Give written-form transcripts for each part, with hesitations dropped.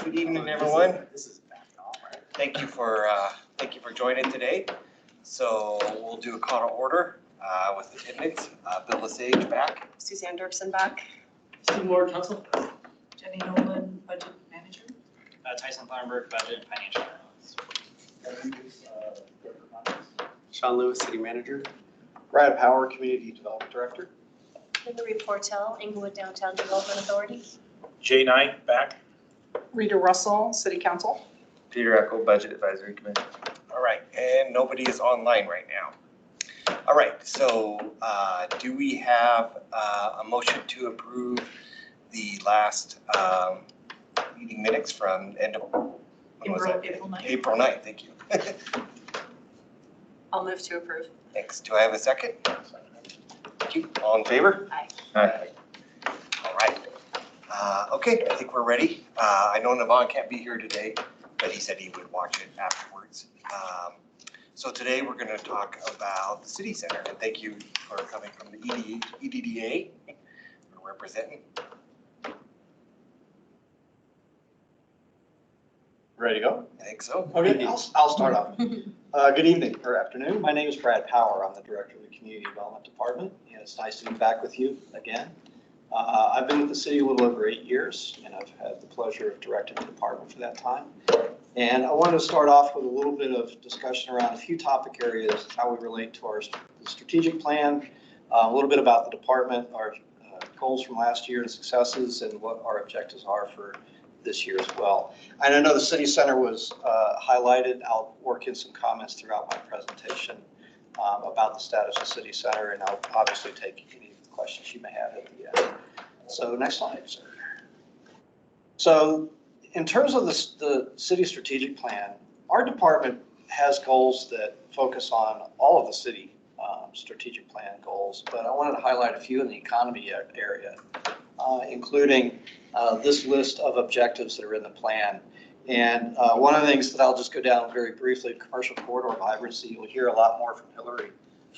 Good evening, everyone. Thank you for joining today. So we'll do a call to order with attendance. Bill Lesage back. Suzanne Dirksen back. Steve Moore, council. Jenny Nolan, budget manager. Tyson Farnberg, budget and financial analyst. Sean Lewis, city manager. Brad Power, community development director. Hilarie Portell, Englewoo Downtown Development Authority. Jay Knight, back. Rita Russell, city council. Peter Echo, budget advisory committee. All right, and nobody is online right now. All right, so do we have a motion to approve the last meeting minutes from end of April 9th. April 9th, thank you. I'll move to approve. Thanks. Do I have a second? Thank you. All in favor? Aye. Aye. All right. Okay, I think we're ready. I know Navon can't be here today, but he said he would watch it afterwards. So today we're going to talk about the city center, and thank you for coming from the EDDA for representing. Ready to go? I think so. Okay, I'll start off. Good evening or afternoon. My name is Brad Power. I'm the director of the community development department, and it's nice to be back with you again. I've been with the city a little over 8 years, and I've had the pleasure of directing the department for that time. And I wanted to start off with a little bit of discussion around a few topic areas, how we relate to our strategic plan, a little bit about the department, our goals from last year and successes, and what our objectives are for this year as well. And I know the city center was highlighted. I'll work in some comments throughout my presentation about the status of city center, and I'll obviously take any questions you may have at the end. So next slide, sir. So in terms of the city strategic plan, our department has goals that focus on all of the city strategic plan goals, but I wanted to highlight a few in the economy area, including this list of objectives that are in the plan. And one of the things that I'll just go down very briefly, commercial corridor vibrancy. You'll hear a lot more from Hilarie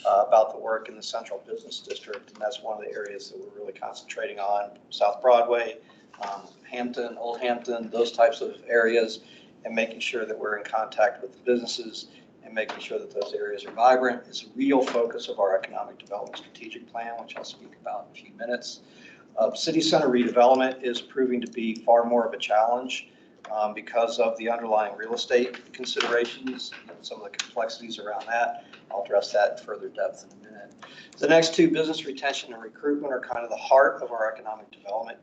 about the work in the central business district, and that's one of the areas that we're really concentrating on. South Broadway, Hampton, Old Hampton, those types of areas, and making sure that we're in contact with the businesses and making sure that those areas are vibrant. It's a real focus of our economic development strategic plan, which I'll speak about in a few minutes. City center redevelopment is proving to be far more of a challenge because of the underlying real estate considerations and some of the complexities around that. I'll address that in further depth in a minute. The next two, business retention and recruitment, are kind of the heart of our economic development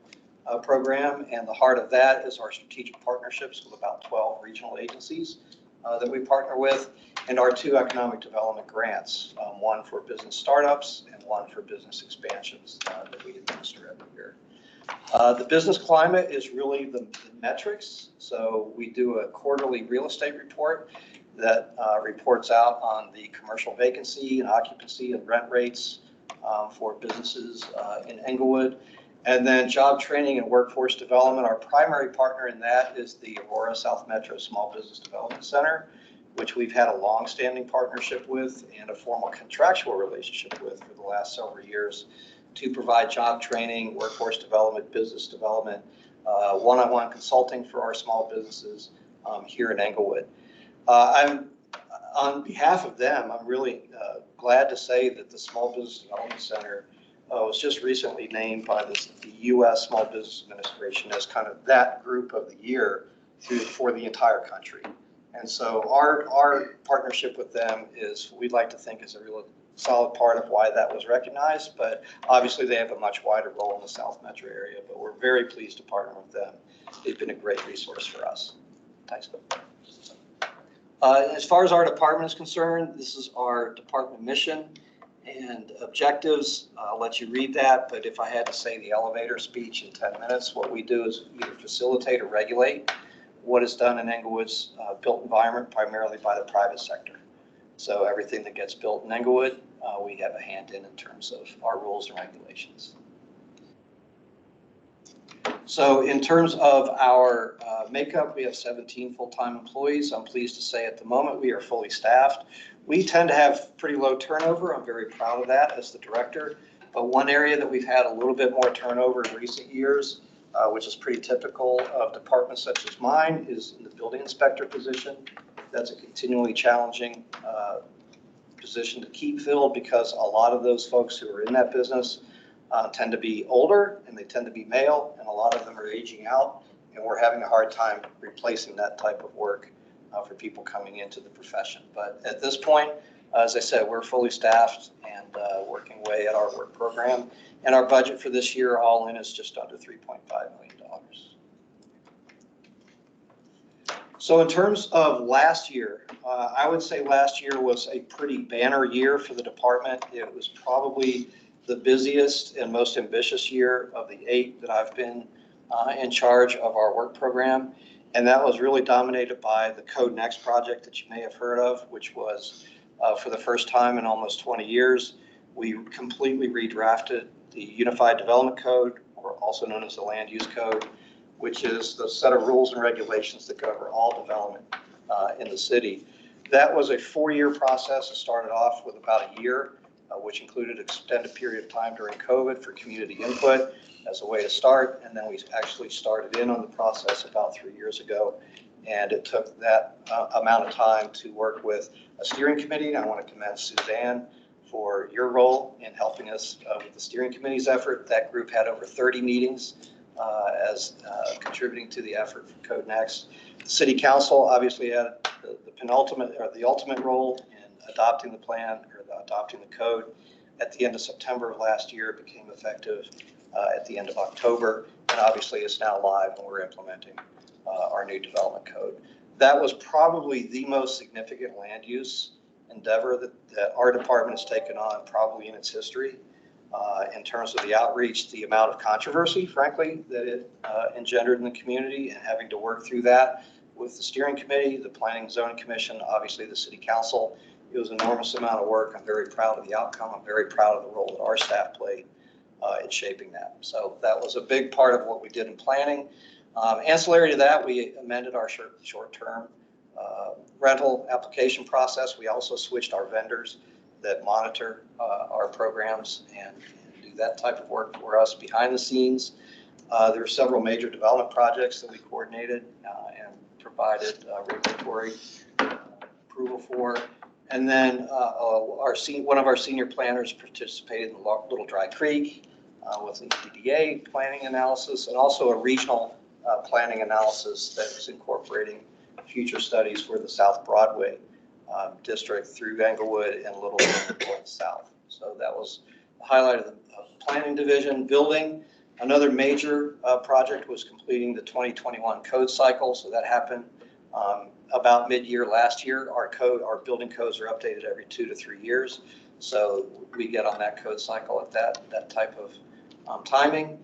program, and the heart of that is our strategic partnerships with about 12 regional agencies that we partner with, and our two economic development grants, one for business startups and one for business expansions that we administer every year. The business climate is really the metrics. So we do a quarterly real estate report that reports out on the commercial vacancy and occupancy and rent rates for businesses in Englewoo. And then job training and workforce development. Our primary partner in that is the Aurora South Metro Small Business Development Center, which we've had a long-standing partnership with and a formal contractual relationship with for the last several years to provide job training, workforce development, business development, one-on-one consulting for our small businesses here in Englewoo. On behalf of them, I'm really glad to say that the Small Business Development Center was just recently named by the U.S. Small Business Administration as kind of that group of the year for the entire country. And so our partnership with them is, we'd like to think, is a real solid part of why that was recognized, but obviously they have a much wider role in the South Metro area, but we're very pleased to partner with them. They've been a great resource for us. Thanks. As far as our department is concerned, this is our department mission and objectives. I'll let you read that, but if I had to say the elevator speech in 10 minutes, what we do is either facilitate or regulate what is done in Englewoo's built environment, primarily by the private sector. So everything that gets built in Englewoo, we have a hand in terms of our rules and regulations. So in terms of our makeup, we have 17 full-time employees. I'm pleased to say at the moment we are fully staffed. We tend to have pretty low turnover. I'm very proud of that as the director. But one area that we've had a little bit more turnover in recent years which is pretty typical of departments such as mine, is in the building inspector position. That's a continually challenging position to keep filled because a lot of those folks who are in that business tend to be older and they tend to be male, and a lot of them are aging out, and we're having a hard time replacing that type of work for people coming into the profession. But at this point, as I said, we're fully staffed and working away at our work program, and our budget for this year all in is just under $3.5 million. So in terms of last year, I would say last year was a pretty banner year for the department. It was probably the busiest and most ambitious year of the 8 that I've been in charge of our work program. And that was really dominated by the Code Next project that you may have heard of, which was for the first time in almost 20 years, we completely redrafted the Unified Development Code, or also known as the Land Use Code, which is the set of rules and regulations that cover all development in the city. That was a 4-year process. It started off with about a year, which included an extended period of time during COVID for community input as a way to start. And then we actually started in on the process about 3 years ago. And it took that amount of time to work with a steering committee. And I want to commend Suzanne for your role in helping us with the steering committee's effort. That group had over 30 meetings as contributing to the effort for Code Next. The City Council obviously had the penultimate or the ultimate role in adopting the plan or adopting the code. At the end of September of last year, it became effective at the end of October, and obviously it's now live and we're implementing our new development code. That was probably the most significant land use endeavor that our department has taken on probably in its history. In terms of the outreach, the amount of controversy, frankly, that it engendered in the community, and having to work through that with the steering committee, the planning and zoning commission, obviously the city council. It was an enormous amount of work. I'm very proud of the outcome. I'm very proud of the role that our staff played in shaping that. So that was a big part of what we did in planning. Ancillary to that, we amended our short-term rental application process. We also switched our vendors that monitor our programs and do that type of work for us behind the scenes. There are several major development projects that we coordinated and provided regulatory approval for. And then one of our senior planners participated in Little Dry Creek with an EDDA planning analysis, and also a regional planning analysis that was incorporating future studies for the South Broadway district through Englewood and Little going south. So that was the highlight of the planning division. Building, another major project was completing the 2021 code cycle. So that happened about mid-year last year. Our building codes are updated every 2 to 3 years. So we get on that code cycle at that type of timing.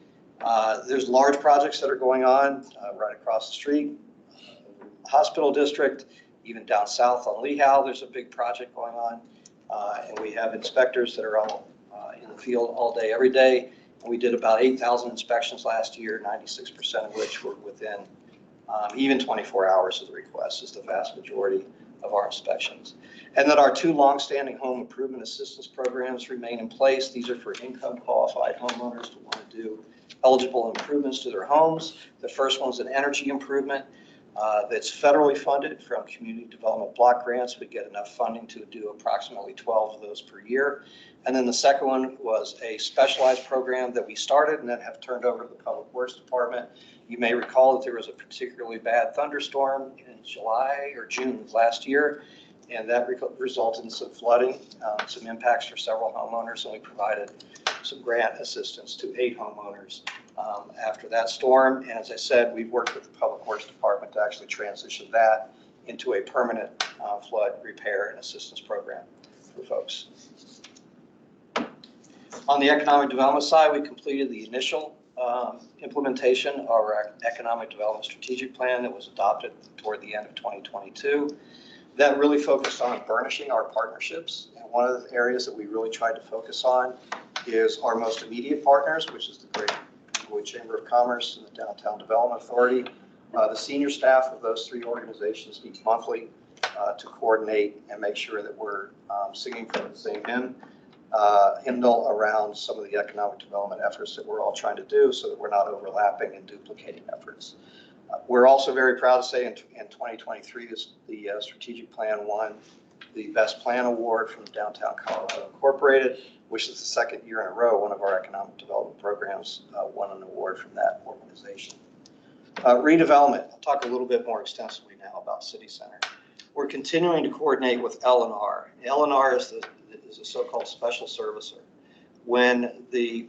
There's large projects that are going on right across the street. Hospital district, even down south on Lehigh, there's a big project going on. And we have inspectors that are all in the field all day, every day. And we did about 8,000 inspections last year, 96% of which were within even 24 hours of the request, is the vast majority of our inspections. And that our 2 longstanding home improvement assistance programs remain in place. These are for income qualified homeowners who want to do eligible improvements to their homes. The first one's an energy improvement that's federally funded from community development block grants. We get enough funding to do approximately 12 of those per year. And then the second one was a specialized program that we started and then have turned over to the Public Works Department. You may recall that there was a particularly bad thunderstorm in July or June of last year, and that resulted in some flooding, some impacts for several homeowners, and we provided some grant assistance to 8 homeowners after that storm. And as I said, we've worked with the Public Works Department to actually transition that into a permanent flood repair and assistance program for folks. On the economic development side, we completed the initial implementation of our economic development strategic plan that was adopted toward the end of 2022. That really focused on burnishing our partnerships. And one of the areas that we really tried to focus on is our most immediate partners, which is the Great Englewoo Chamber of Commerce and the Downtown Development Authority. The senior staff of those 3 organizations meet monthly to coordinate and make sure that we're singing from the same hymn. hymnal around some of the economic development efforts that we're all trying to do so that we're not overlapping and duplicating efforts. We're also very proud to say in 2023, the strategic plan won the Best Plan Award from Downtown Colorado Incorporated, which is the second year in a row one of our economic development programs won an award from that organization. Redevelopment, I'll talk a little bit more extensively now about City Center. We're continuing to coordinate with L&R. L&R is a so-called special servicer. When the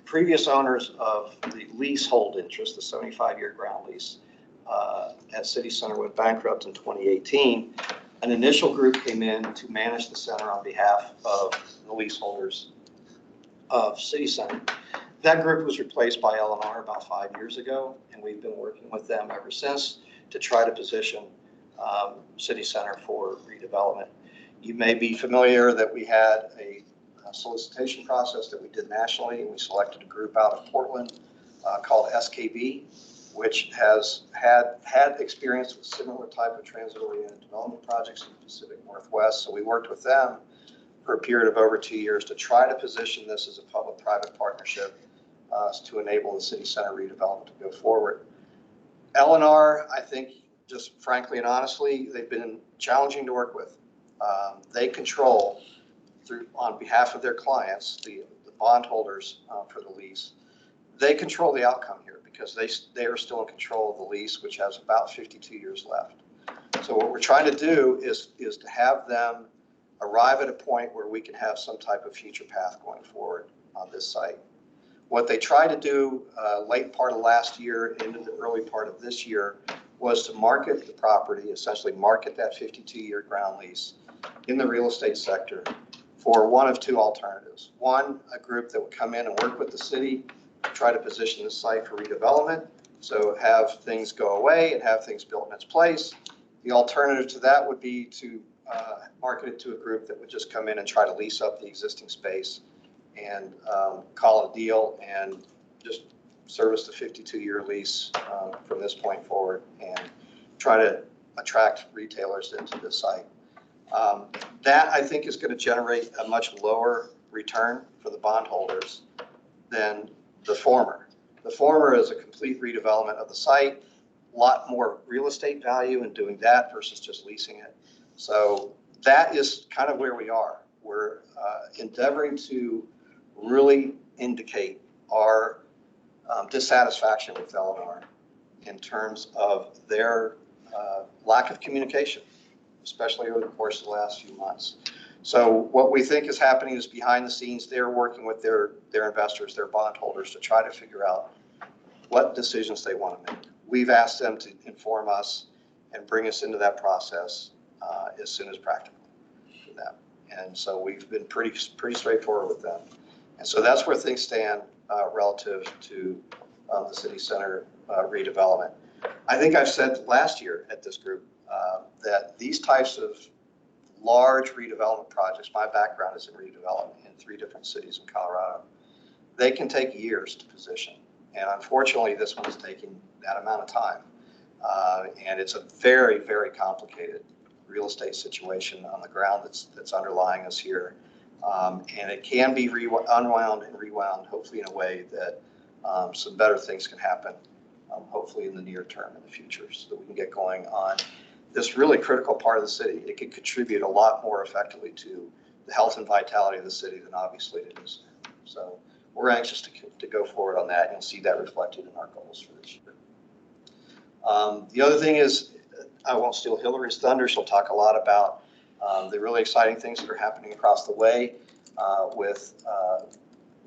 previous owners of the leasehold interest, the 75-year ground lease at City Center went bankrupt in 2018, an initial group came in to manage the center on behalf of the leaseholders of City Center. That group was replaced by L&R about 5 years ago, and we've been working with them ever since to try to position City Center for redevelopment. You may be familiar that we had a solicitation process that we did nationally, and we selected a group out of Portland called SKB, which has had experience with similar type of transit-oriented development projects in the Pacific Northwest. So we worked with them for a period of over 2 years to try to position this as a public-private partnership to enable the City Center redevelopment to go forward. L&R, I think, just frankly and honestly, they've been challenging to work with. They control, on behalf of their clients, the bondholders for the lease, they control the outcome here because they are still in control of the lease, which has about 52 years left. So what we're trying to do is to have them arrive at a point where we can have some type of future path going forward on this site. What they tried to do late part of last year into the early part of this year was to market the property, essentially market that 52-year ground lease in the real estate sector for one of two alternatives. One, a group that would come in and work with the city to try to position the site for redevelopment, so have things go away and have things built in its place. The alternative to that would be to market it to a group that would just come in and try to lease up the existing space and call it a deal and just service the 52-year lease from this point forward and try to attract retailers into the site. That, I think, is going to generate a much lower return for the bondholders than the former. The former is a complete redevelopment of the site, a lot more real estate value in doing that versus just leasing it. So that is kind of where we are. We're endeavoring to really indicate our dissatisfaction with L&R in terms of their lack of communication, especially over the course of the last few months. So what we think is happening is behind the scenes, they're working with their investors, their bondholders, to try to figure out what decisions they want to make. We've asked them to inform us and bring us into that process as soon as practical for them. And so we've been pretty straightforward with them. And so that's where things stand relative to the City Center redevelopment. I think I've said last year at this group that these types of large redevelopment projects, my background is in redevelopment in 3 different cities in Colorado, they can take years to position. And unfortunately, this one is taking that amount of time. And it's a very, very complicated real estate situation on the ground that's underlying us here. And it can be unwound and rewound, hopefully in a way that some better things can happen, hopefully in the near term in the future, so that we can get going on this really critical part of the city. It could contribute a lot more effectively to the health and vitality of the city than obviously it is now. So we're anxious to go forward on that, and you'll see that reflected in our goals for this year. The other thing is, I won't steal Hilarie's thunder. She'll talk a lot about the really exciting things that are happening across the way with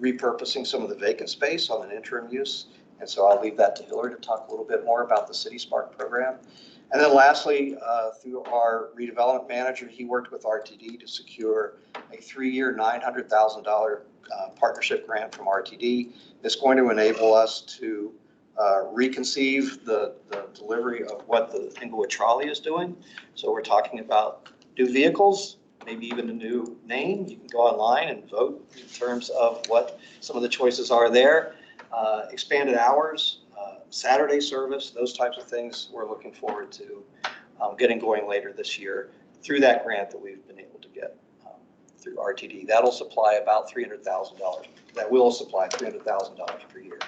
repurposing some of the vacant space on an interim use. And so I'll leave that to Hilarie to talk a little bit more about the City Spark program. And then lastly, through our redevelopment manager, he worked with RTD to secure a 3-year, $900,000 partnership grant from RTD. It's going to enable us to reconceive the delivery of what the Englewoo trolley is doing. So we're talking about new vehicles, maybe even a new name. You can go online and vote in terms of what some of the choices are there. Expanded hours, Saturday service, those types of things we're looking forward to getting going later this year through that grant that we've been able to get. through RTD. That'll supply about $300,000. That will supply $300,000 per year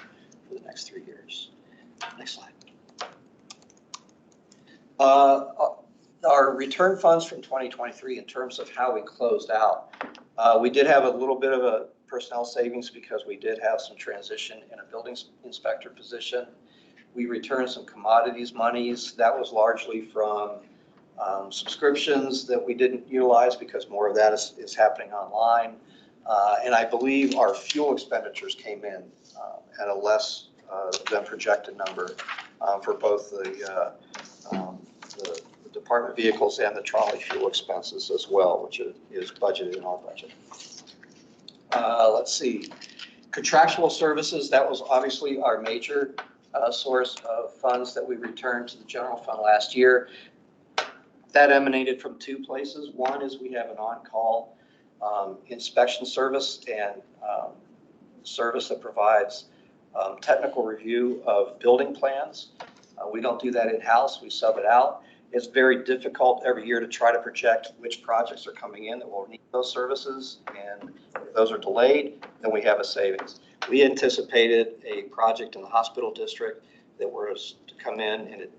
for the next 3 years. Next slide. Our return funds from 2023 in terms of how we closed out, we did have a little bit of a personnel savings because we did have some transition in a building inspector position. We returned some commodities monies. That was largely from subscriptions that we didn't utilize because more of that is happening online. And I believe our fuel expenditures came in at a less than projected number for both the department vehicles and the trolley fuel expenses as well, which is budgeted in our budget. Let's see, contractual services, that was obviously our major source of funds that we returned to the general fund last year. That emanated from 2 places. One is we have an on-call inspection service and service that provides technical review of building plans. We don't do that in-house, we sub it out. It's very difficult every year to try to project which projects are coming in that will need those services, and if those are delayed, then we have a savings. We anticipated a project in the hospital district that was to come in and it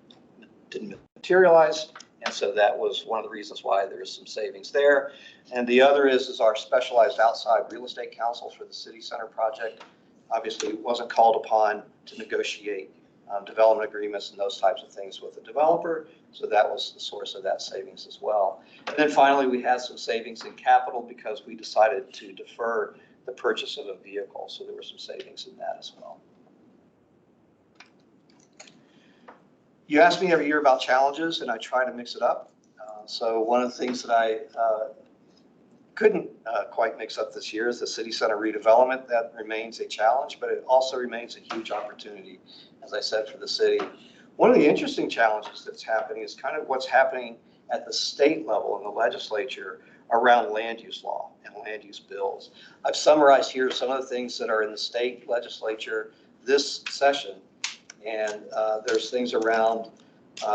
didn't materialize, and so that was one of the reasons why there's some savings there. And the other is our specialized outside real estate counsel for the city center project. Obviously, it wasn't called upon to negotiate development agreements and those types of things with the developer. So that was the source of that savings as well. And then finally, we had some savings in capital because we decided to defer the purchase of a vehicle. So there were some savings in that as well. You ask me every year about challenges, and I try to mix it up. So one of the things that I couldn't quite mix up this year is the city center redevelopment. That remains a challenge, but it also remains a huge opportunity, as I said, for the city. One of the interesting challenges that's happening is kind of what's happening at the state level in the legislature around land use law and land use bills. I've summarized here some of the things that are in the state legislature this session, and there's things around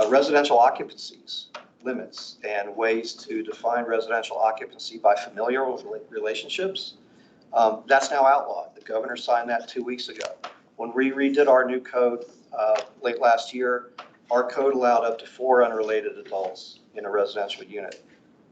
residential occupancies, limits, and ways to define residential occupancy by familial relationships. That's now outlawed. The governor signed that 2 weeks ago. When we redid our new code late last year, our code allowed up to 4 unrelated adults in a residential unit.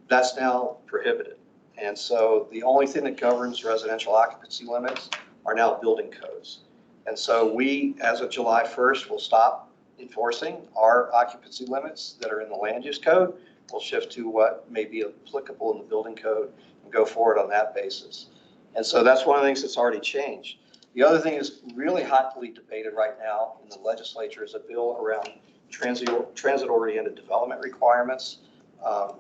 That's now prohibited. And so the only thing that governs residential occupancy limits are now building codes. And so we, as of July 1st, will stop enforcing our occupancy limits that are in the land use code. We'll shift to what may be applicable in the building code and go forward on that basis. And so that's one of the things that's already changed. The other thing is really hotly debated right now in the legislature is a bill around transit-oriented development requirements,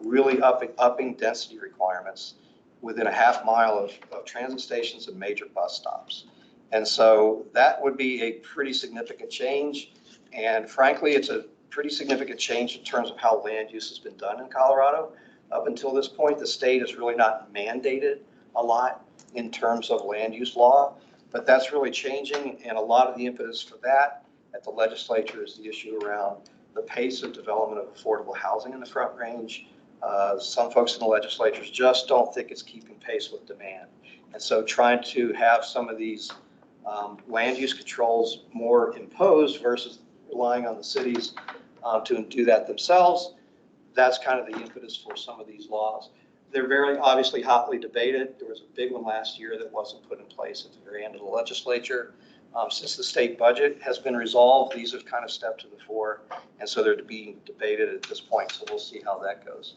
really upping density requirements within a half mile of transit stations and major bus stops. And so that would be a pretty significant change. And frankly, it's a pretty significant change in terms of how land use has been done in Colorado. Up until this point, the state has really not mandated a lot in terms of land use law, but that's really changing. And a lot of the impetus for that at the legislature is the issue around the pace of development of affordable housing in the Front Range. Some folks in the legislatures just don't think it's keeping pace with demand. And so trying to have some of these land use controls more imposed versus relying on the cities to do that themselves, that's kind of the impetus for some of these laws. They're very obviously hotly debated. There was a big one last year that wasn't put in place at the very end of the legislature. Since the state budget has been resolved, these have kind of stepped to the fore, and so they're being debated at this point, so we'll see how that goes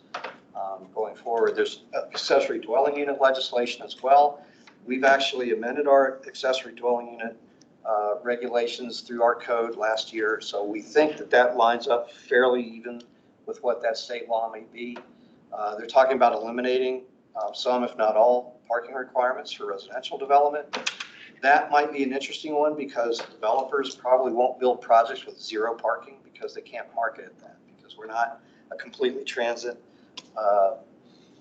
going forward. There's accessory dwelling unit legislation as well. We've actually amended our accessory dwelling unit regulations through our code last year, so we think that that lines up fairly even with what that state law may be. They're talking about eliminating some, if not all, parking requirements for residential development. That might be an interesting one because developers probably won't build projects with 0 parking because they can't market at that, because we're not a completely transit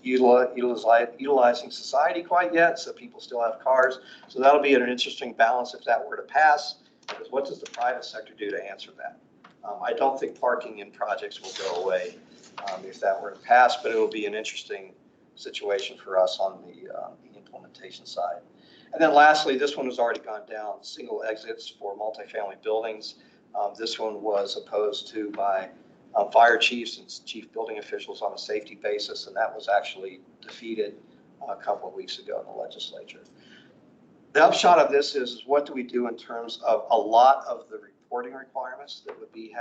utilizing society quite yet, so people still have cars. So that'll be an interesting balance if that were to pass, because what does the private sector do to answer that? I don't think parking in projects will go away if that were to pass, but it will be an interesting situation for us on the implementation side. And then lastly, this one has already gone down, single exits for multifamily buildings. This one was opposed to by fire chiefs and chief building officials on a safety basis, and that was actually defeated a couple of weeks ago in the legislature. The upshot of this is what do we do in terms of a lot of the reporting requirements that would be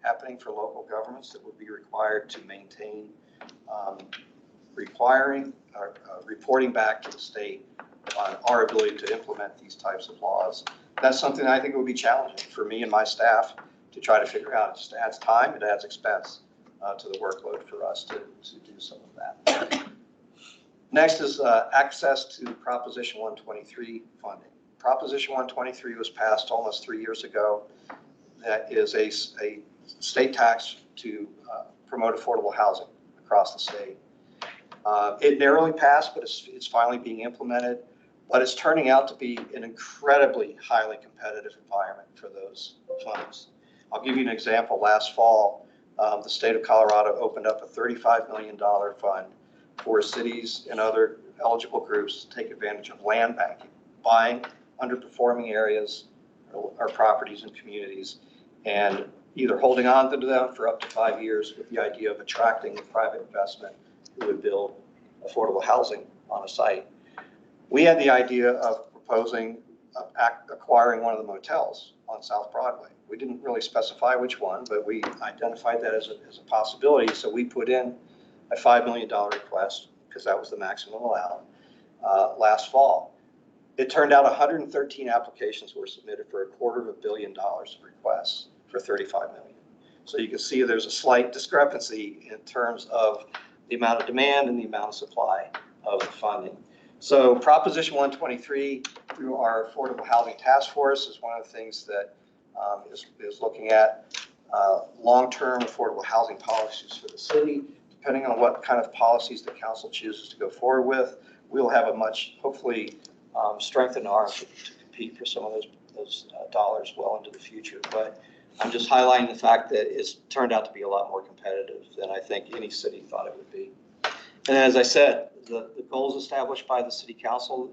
happening for local governments that would be required to maintain reporting back to the state on our ability to implement these types of laws. That's something I think would be challenging for me and my staff to try to figure out. It just adds time, it adds expense to the workload for us to do some of that. Next is access to Proposition 123 funding. Proposition 123 was passed almost 3 years ago. That is a state tax to promote affordable housing across the state. It narrowly passed, but it's finally being implemented. But it's turning out to be an incredibly highly competitive environment for those funds. I'll give you an example. Last fall, the state of Colorado opened up a $35 million fund for cities and other eligible groups to take advantage of land banking, buying underperforming areas or properties and communities, and either holding on to them for up to 5 years with the idea of attracting the private investment who would build affordable housing on a site. We had the idea of proposing acquiring one of the motels on South Broadway. We didn't really specify which one, but we identified that as a possibility. So we put in a $5 million request because that was the maximum allowed last fall. It turned out 113 applications were submitted for $250 million of requests for $35 million. So you can see there's a slight discrepancy in terms of the amount of demand and the amount of supply of the funding. So Proposition 123 through our Affordable Housing Task Force is one of the things that is looking at long-term affordable housing policies for the city. Depending on what kind of policies the council chooses to go forward with, we'll have a much, hopefully, strengthened arm to compete for some of those dollars well into the future. But I'm just highlighting the fact that it's turned out to be a lot more competitive than I think any city thought it would be. And as I said, the goals established by the city council,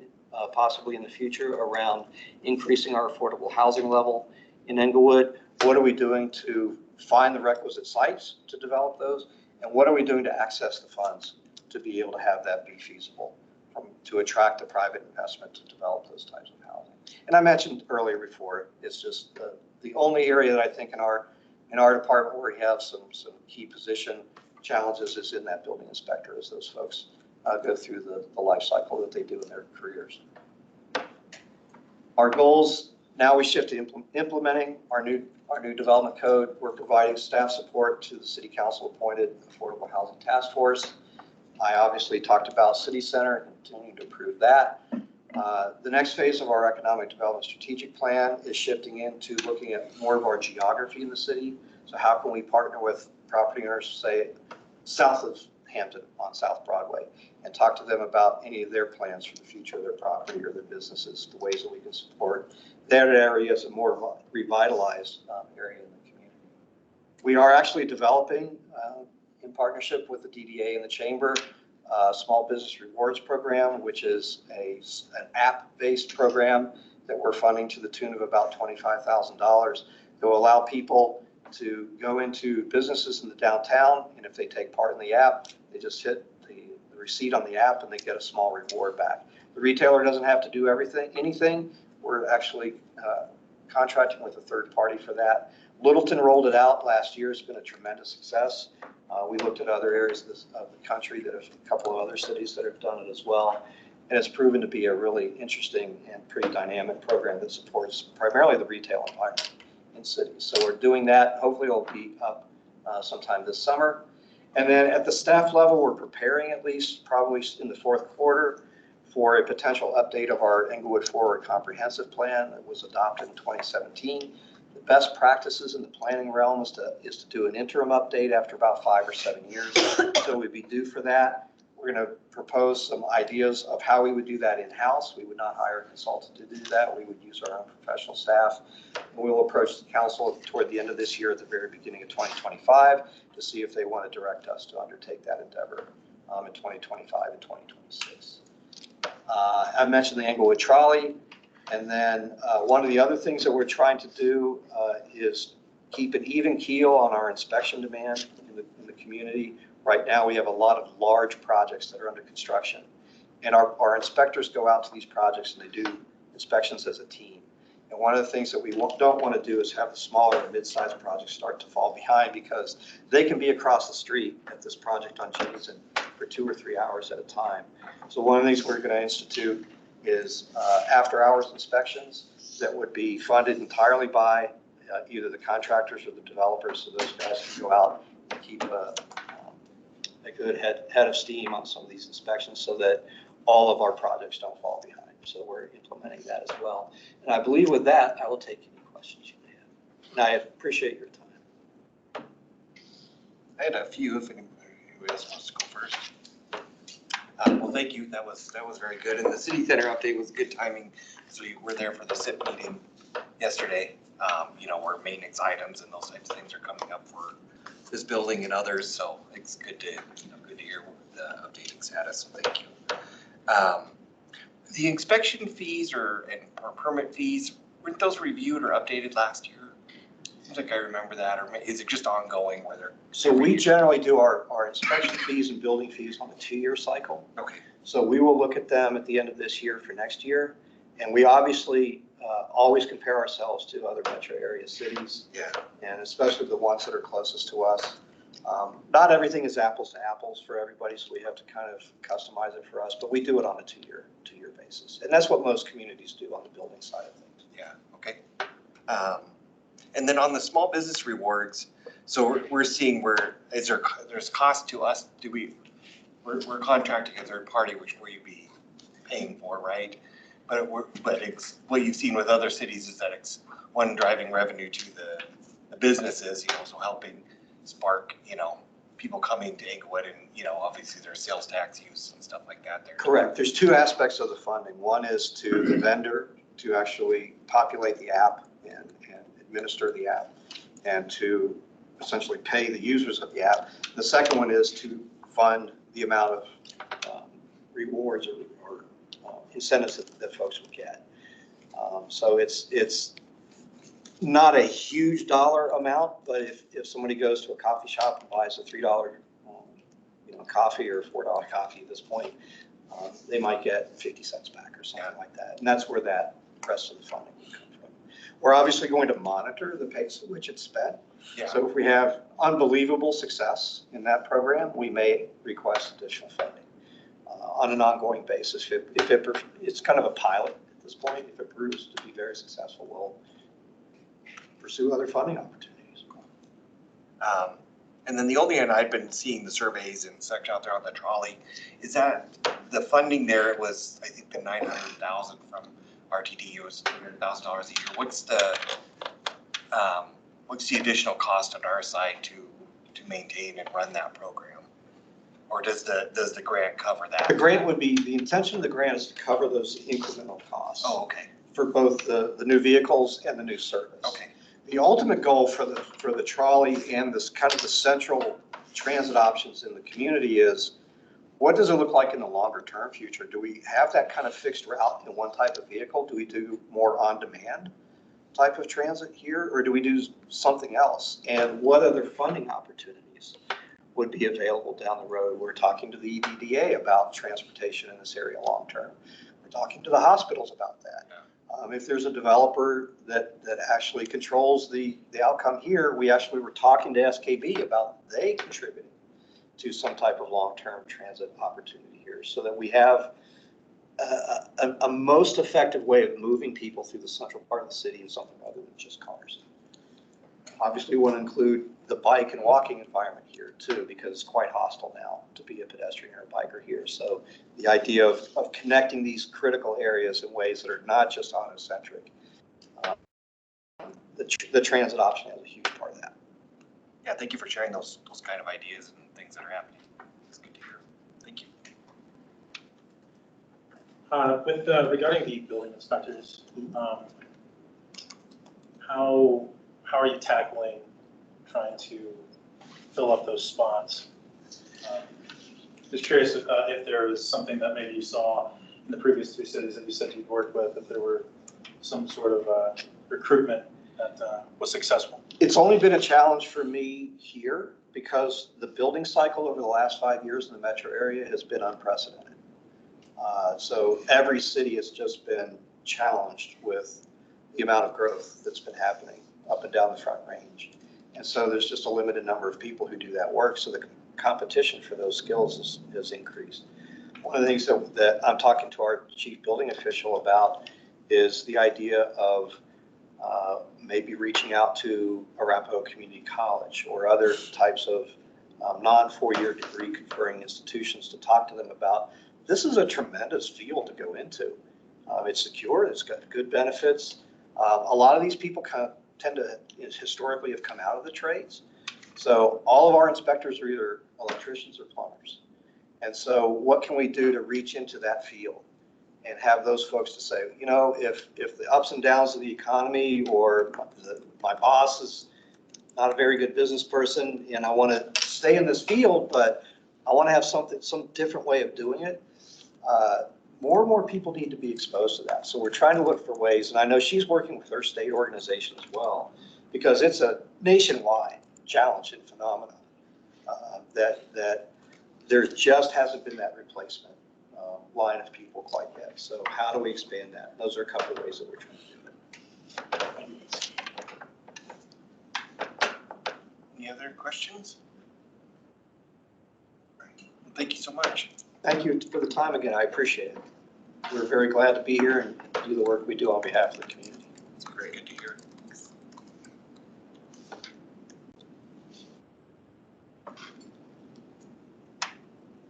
possibly in the future, around increasing our affordable housing level in Englewoo. What are we doing to find the requisite sites to develop those? And what are we doing to access the funds to be able to have that be feasible, to attract the private investment to develop those types of housing? And I mentioned earlier before, it's just the only area that I think in our department where we have some key position challenges is in that building inspector, as those folks go through the life cycle that they do in their careers. Our goals, now we shift to implementing our new development code. We're providing staff support to the city council appointed Affordable Housing Task Force. I obviously talked about City Center and continuing to improve that. The next phase of our economic development strategic plan is shifting into looking at more of our geography in the city. So how can we partner with property owners, say, south of Hampton on South Broadway, and talk to them about any of their plans for the future of their property or their businesses, the ways that we can support that area as a more revitalized area in the community. We are actually developing, in partnership with the EDDA and the Chamber, Small Business Rewards Program, which is an app-based program that we're funding to the tune of about $25,000 that will allow people to go into businesses in the downtown, and if they take part in the app, they just hit the receipt on the app and they get a small reward back. The retailer doesn't have to do anything. We're actually contracting with a third party for that. Littleton rolled it out last year. It's been a tremendous success. We looked at other areas of the country that have a couple of other cities that have done it as well. And it's proven to be a really interesting and pretty dynamic program that supports primarily the retail environment in cities. So we're doing that. Hopefully it'll be up sometime this summer. And then at the staff level, we're preparing at least probably in the fourth quarter for a potential update of our Englewoo Forward Comprehensive Plan that was adopted in 2017. The best practices in the planning realm is to do an interim update after about 5 or 7 years. So we'd be due for that. We're going to propose some ideas of how we would do that in-house. We would not hire a consultant to do that. We would use our own professional staff. And we will approach the council toward the end of this year, at the very beginning of 2025, to see if they want to direct us to undertake that endeavor in 2025 and 2026. I mentioned the Englewoo trolley. And then one of the other things that we're trying to do is keep an even keel on our inspection demand in the community. Right now, we have a lot of large projects that are under construction. And our inspectors go out to these projects and they do inspections as a team. And one of the things that we don't want to do is have the smaller and mid-sized projects start to fall behind, because they can be across the street at this project on Jason for 2 or 3 hours at a time. So one of the things we're going to institute is after-hours inspections that would be funded entirely by either the contractors or the developers, so those guys can go out and keep a good head of steam on some of these inspections so that all of our projects don't fall behind. So we're implementing that as well. And I believe with that, I will take any questions you may have. And I appreciate your time. I had a few, if anybody else wants to go first. Well, thank you. That was very good. And the city center update was good timing. So we were there for the SIP meeting yesterday. Where maintenance items and those types of things are coming up for this building and others. So it's good to good to hear the updating status. So thank you. The inspection fees or permit fees, weren't those reviewed or updated last year? Seems like I remember that, or is it just ongoing where they're? So we generally do our inspection fees and building fees on a 2-year cycle. Okay. So we will look at them at the end of this year for next year. And we obviously always compare ourselves to other metro area cities. Yeah. And especially the ones that are closest to us. Not everything is apples to apples for everybody, so we have to kind of customize it for us, but we do it on a two-year basis. And that's what most communities do on the building side of things. Yeah, okay. And then on the small business rewards, so we're seeing there's cost to us. We're contracting a third party, which we'd be paying for, right? But it's what you've seen with other cities is that it's one driving revenue to the businesses, so helping spark, people coming to Englewood and, obviously there's sales tax use and stuff like that there. Correct. There's 2 aspects of the funding. One is to the vendor to actually populate the app and administer the app and to essentially pay the users of the app. The second one is to fund the amount of rewards or incentives that folks would get. So it's not a huge dollar amount, but if somebody goes to a coffee shop and buys a $3 coffee or $4 coffee at this point, they might get 50 cents back or something like that. And that's where that rest of the funding will come from. We're obviously going to monitor the pace at which it's spent. Yeah. So if we have unbelievable success in that program, we may request additional funding on an ongoing basis. It's kind of a pilot at this point. If it proves to be very successful, we'll pursue other funding opportunities. And then the only one I've been seeing the surveys and such out there on the trolley is that the funding there, it was, I think the 900,000 from RTD, it was $200,000 a year. What's the additional cost on our side to maintain and run that program? Or does the grant cover that? The grant would be, the intention of the grant is to cover those incremental costs. Oh, okay. For both the new vehicles and the new service. Okay. The ultimate goal for the trolley and this kind of the central transit options in the community is, what does it look like in the longer term future? Do we have that kind of fixed route in one type of vehicle? Do we do more on-demand type of transit here, or do we do something else? And what other funding opportunities would be available down the road? We're talking to the EDDA about transportation in this area long term. We're talking to the hospitals about that. If there's a developer that actually controls the outcome here, we actually were talking to SKB about they contributing to some type of long-term transit opportunity here, so that we have a most effective way of moving people through the central part of the city in something other than just cars. Obviously, we want to include the bike and walking environment here too, because it's quite hostile now to be a pedestrian or a biker here. So the idea of connecting these critical areas in ways that are not just auto-centric, the transit option has a huge part of that. Yeah, thank you for sharing those kind of ideas and things that are happening. It's good to hear. Thank you. Regarding the building inspectors, how are you tackling trying to fill up those spots? Just curious if there was something that maybe you saw in the previous 3 cities that you said you'd worked with, if there were some sort of recruitment that was successful. It's only been a challenge for me here because the building cycle over the last 5 years in the metro area has been unprecedented. So every city has just been challenged with the amount of growth that's been happening up and down the Front Range. And so there's just a limited number of people who do that work. So the competition for those skills has increased. One of the things that I'm talking to our chief building official about is the idea of maybe reaching out to Arapahoe Community College or other types of non-4-year degree conferring institutions to talk to them about. This is a tremendous field to go into. It's secure, it's got good benefits. A lot of these people tend to historically have come out of the trades. So all of our inspectors are either electricians or plumbers. And so what can we do to reach into that field and have those folks to say, you know, if the ups and downs of the economy or my boss is not a very good business person and I want to stay in this field, but I want to have some different way of doing it. More and more people need to be exposed to that. So we're trying to look for ways, and I know she's working with her state organization as well, because it's a nationwide challenge and phenomenon that there just hasn't been that replacement line of people quite yet. So how do we expand that? Those are a couple of ways that we're trying to do it. Any other questions? Well, thank you so much. Thank you for the time again. I appreciate it. We're very glad to be here and do the work we do on behalf of the community. It's very good to hear.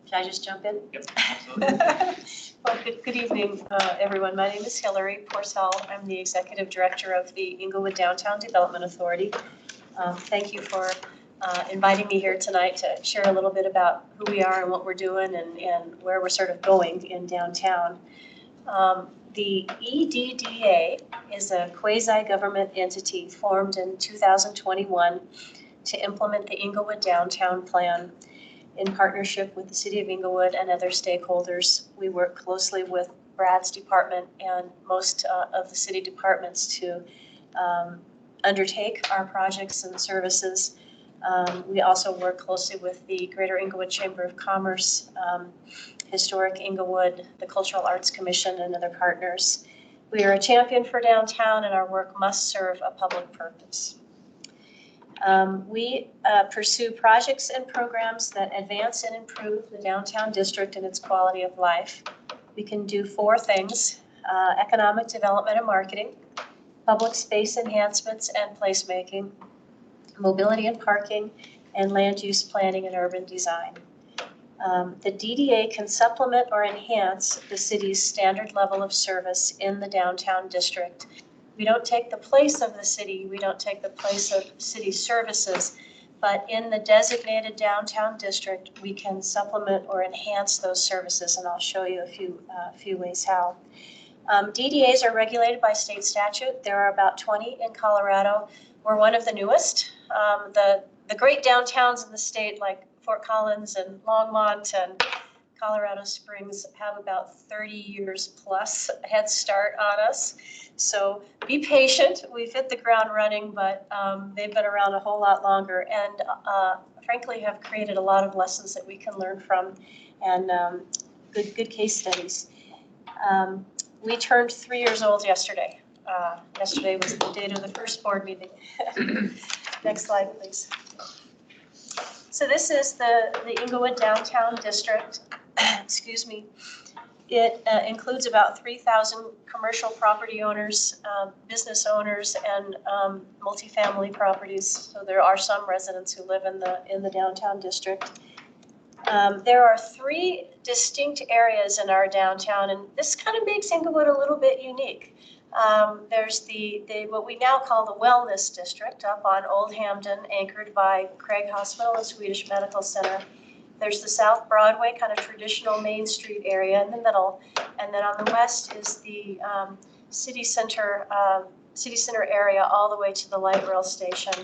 Should I just jump in? Yep. Well, good evening, everyone. My name is Hilarie Portell. I'm the Executive Director of the Englewoo Downtown Development Authority. Thank you for inviting me here tonight to share a little bit about who we are and what we're doing and where we're sort of going in downtown. The EDDA is a quasi-government entity formed in 2021 to implement the Englewood Downtown Plan in partnership with the City of Englewood and other stakeholders. We work closely with Brad's department and most of the city departments to undertake our projects and services. We also work closely with the Greater Englewood Chamber of Commerce, Historic Englewood, the Cultural Arts Commission, and other partners. We are a champion for downtown, and our work must serve a public purpose. We pursue projects and programs that advance and improve the downtown district and its quality of life. We can do 4 things: economic development and marketing, public space enhancements and placemaking, mobility and parking, and land use planning and urban design. The DDA can supplement or enhance the city's standard level of service in the downtown district. We don't take the place of the city, we don't take the place of city services, but in the designated downtown district, we can supplement or enhance those services, and I'll show you a few ways how. DDAs are regulated by state statute. There are about 20 in Colorado. We're one of the newest. The great downtowns in the state, like Fort Collins and Longmont and Colorado Springs, have about 30 years plus head start on us. So be patient. We've hit the ground running, but they've been around a whole lot longer and frankly have created a lot of lessons that we can learn from and good case studies. We turned 3 years old yesterday. Yesterday was the date of the first board meeting. Next slide, please. So this is the Englewood Downtown District. Excuse me. It includes about 3,000 commercial property owners, business owners, and multifamily properties. So there are some residents who live in the downtown district. There are 3 distinct areas in our downtown, and this kind of makes Englewood a little bit unique. There's the what we now call the Wellness District up on Old Hampden, anchored by Craig Hospital and Swedish Medical Center. There's the South Broadway, kind of traditional Main Street area in the middle, and then on the west is the city center area all the way to the light rail station.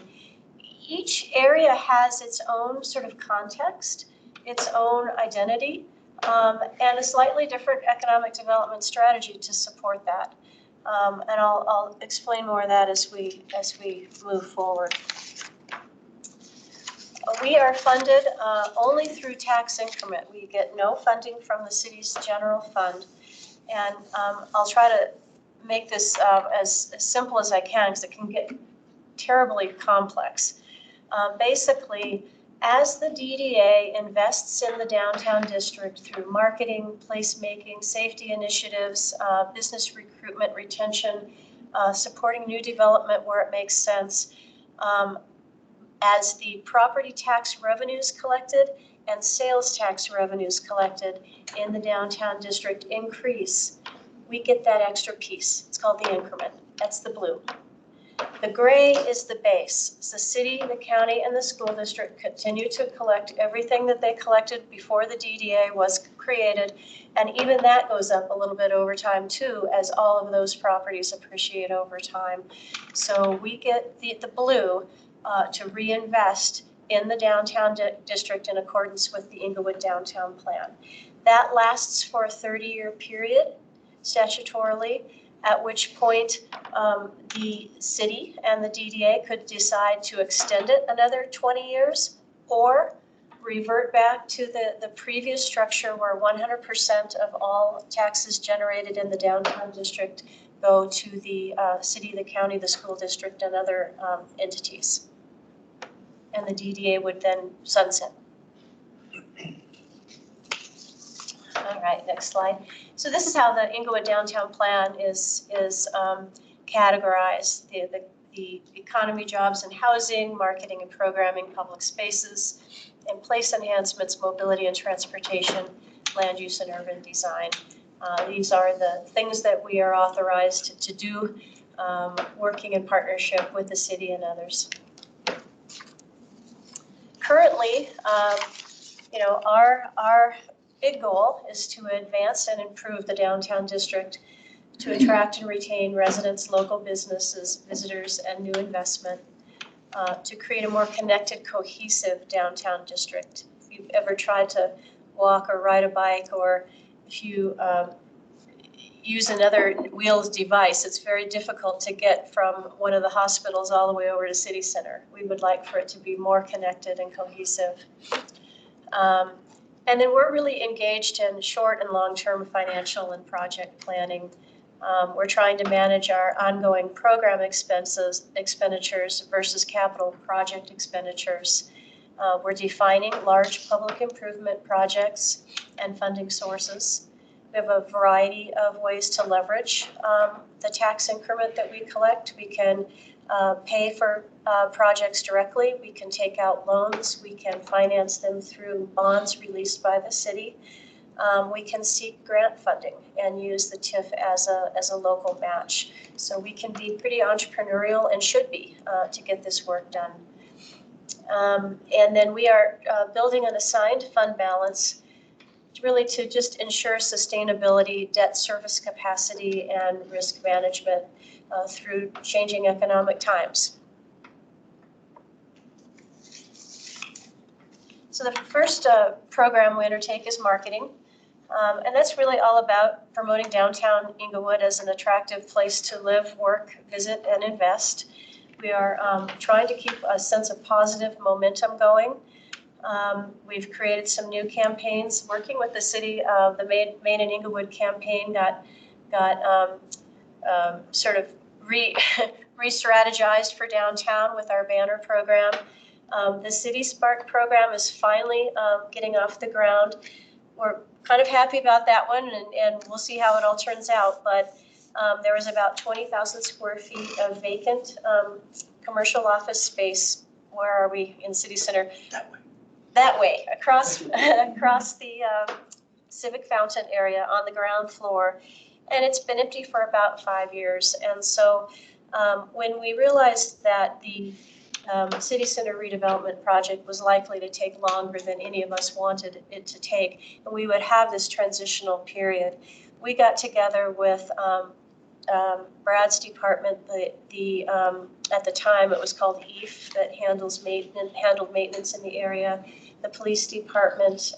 Each area has its own sort of context, its own identity and a slightly different economic development strategy to support that. And I'll explain more of that as we move forward. We are funded only through tax increment. We get no funding from the city's general fund. And I'll try to make this as simple as I can because it can get terribly complex. Basically, as the DDA invests in the downtown district through marketing, placemaking, safety initiatives, business recruitment, retention, supporting new development where it makes sense, as the property tax revenues collected and sales tax revenues collected in the downtown district increase, we get that extra piece. It's called the increment. That's the blue. The gray is the base. So the city, the county, and the school district continue to collect everything that they collected before the DDA was created, and even that goes up a little bit over time too, as all of those properties appreciate over time. So we get the blue to reinvest in the downtown district in accordance with the Englewood Downtown Plan. That lasts for a 30-year period statutorily, at which point the city and the DDA could decide to extend it another 20 years or revert back to the previous structure where 100% of all taxes generated in the downtown district go to the city, the county, the school district, and other entities. And the DDA would then sunset. All right, next slide. So this is how the Englewood Downtown Plan is categorized. The economy, jobs and housing, marketing and programming, public spaces, and place enhancements, mobility and transportation, land use and urban design. These are the things that we are authorized to do, working in partnership with the city and others. Currently, our big goal is to advance and improve the downtown district to attract and retain residents, local businesses, visitors, and new investment, to create a more connected, cohesive downtown district. If you've ever tried to walk or ride a bike, or if you use another wheels device, it's very difficult to get from one of the hospitals all the way over to City Center. We would like for it to be more connected and cohesive. And then we're really engaged in short and long-term financial and project planning. We're trying to manage our ongoing program expenditures versus capital project expenditures. We're defining large public improvement projects and funding sources. We have a variety of ways to leverage the tax increment that we collect. We can pay for projects directly. We can take out loans. We can finance them through bonds released by the city. We can seek grant funding and use the TIF as a local match. So we can be pretty entrepreneurial, and should be, to get this work done. And then we are building an assigned fund balance really to just ensure sustainability, debt service capacity, and risk management through changing economic times. So the first program we undertake is marketing. And that's really all about promoting downtown Englewood as an attractive place to live, work, visit, and invest. We are trying to keep a sense of positive momentum going. We've created some new campaigns, working with the city. The Main and Englewood campaign got sort of re-strategized for downtown with our banner program. The City Spark program is finally getting off the ground. We're kind of happy about that one, and we'll see how it all turns out. But there was about 20,000 square feet of vacant commercial office space. Where are we in City Center? That way, across the Civic Fountain area on the ground floor. And it's been empty for about 5 years. And so when we realized that the City Center redevelopment project was likely to take longer than any of us wanted it to take, and we would have this transitional period, we got together with Brad's department, at the time it was called EAF, that handled maintenance in the area. The police department,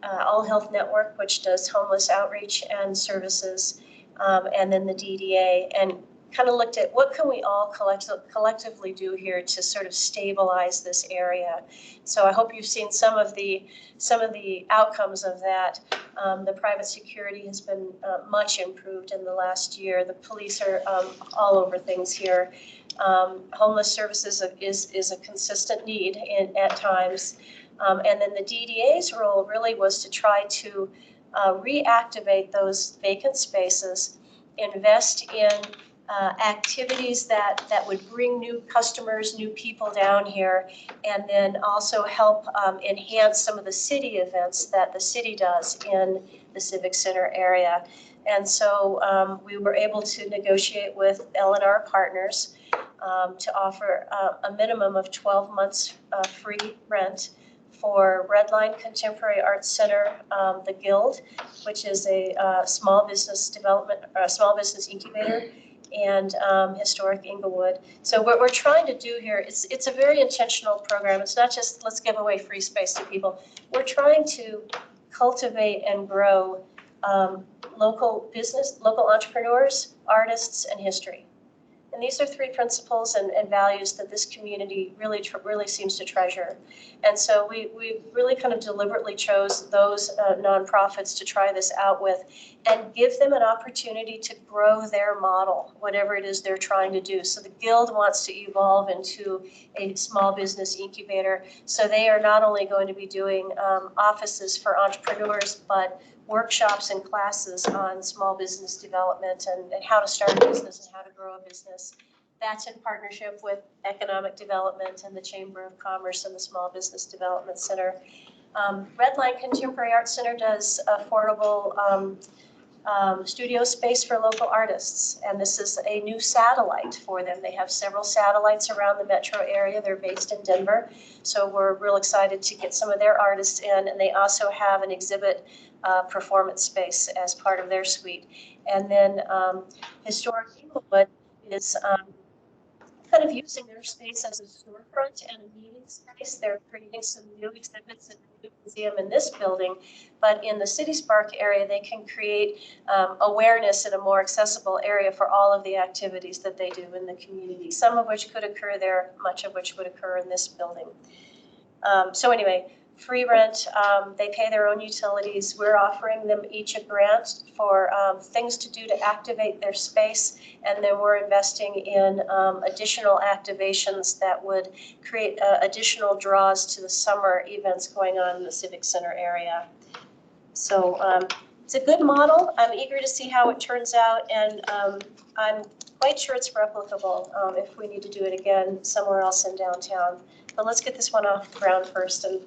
All Health Network, which does homeless outreach and services, and then the DDA, and kind of looked at what can we all collectively do here to sort of stabilize this area. So I hope you've seen some of the outcomes of that. The private security has been much improved in the last year. The police are all over things here. Homeless services is a consistent need at times. And then the DDA's role really was to try to reactivate those vacant spaces, invest in activities that would bring new customers, new people down here, and then also help enhance some of the city events that the city does in the Civic Center area. And so we were able to negotiate with L&R Partners to offer a minimum of 12 months free rent for Redline Contemporary Arts Center, the Guild, which is a small business development, small business incubator, and Historic Englewoo. So what we're trying to do here, it's a very intentional program. It's not just let's give away free space to people. We're trying to cultivate and grow local business, local entrepreneurs, artists, and history. And these are three principles and values that this community really seems to treasure. And so we really kind of deliberately chose those nonprofits to try this out with and give them an opportunity to grow their model, whatever it is they're trying to do. So the Guild wants to evolve into a small business incubator. So they are not only going to be doing offices for entrepreneurs, but workshops and classes on small business development and how to start a business and how to grow a business. That's in partnership with Economic Development and the Chamber of Commerce and the Small Business Development Center. Redline Contemporary Arts Center does affordable studio space for local artists, and this is a new satellite for them. They have several satellites around the metro area. They're based in Denver, so we're real excited to get some of their artists in, and they also have an exhibit performance space as part of their suite. And then Historic Englewoo is kind of using their space as a storefront and a meeting space. They're creating some new exhibits in the museum in this building, but in the City Spark area, they can create awareness in a more accessible area for all of the activities that they do in the community, some of which could occur there, much of which would occur in this building. So anyway, free rent, they pay their own utilities. We're offering them each a grant for things to do to activate their space, and then we're investing in additional activations that would create additional draws to the summer events going on in the Civic Center area. So it's a good model. I'm eager to see how it turns out, and I'm quite sure it's replicable if we need to do it again somewhere else in downtown. But let's get this one off the ground first and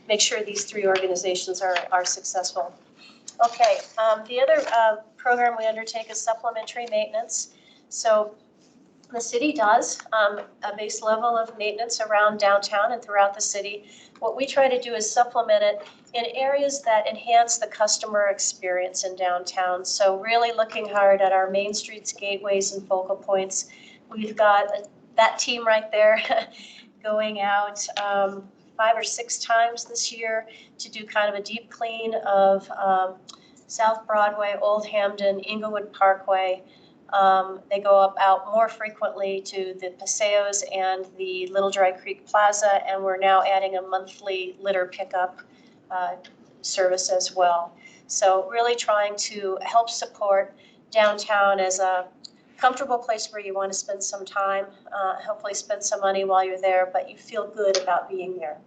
make sure these three organizations are successful. Okay, the other program we undertake is supplementary maintenance. So the city does a base level of maintenance around downtown and throughout the city. What we try to do is supplement it in areas that enhance the customer experience in downtown. So really looking hard at our main streets, gateways, and focal points. We've got that team right there going out 5 or 6 times this year to do kind of a deep clean of South Broadway, Old Hamden, Englewood Parkway. They go out more frequently to the Paseos and the Little Dry Creek Plaza, and we're now adding a monthly litter pickup service as well. So really trying to help support downtown as a comfortable place where you want to spend some time, hopefully spend some money while you're there, but you feel good about being there.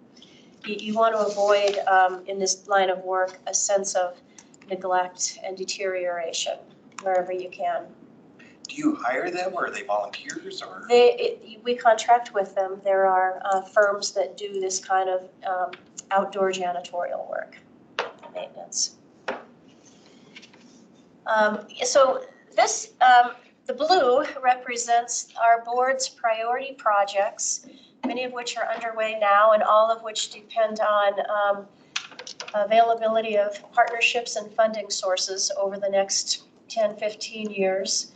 You want to avoid, in this line of work, a sense of neglect and deterioration wherever you can. Do you hire them, or are they volunteers, or? We contract with them. There are firms that do this kind of outdoor janitorial work, maintenance. So this, the blue represents our board's priority projects, many of which are underway now and all of which depend on availability of partnerships and funding sources over the next 10, 15 years.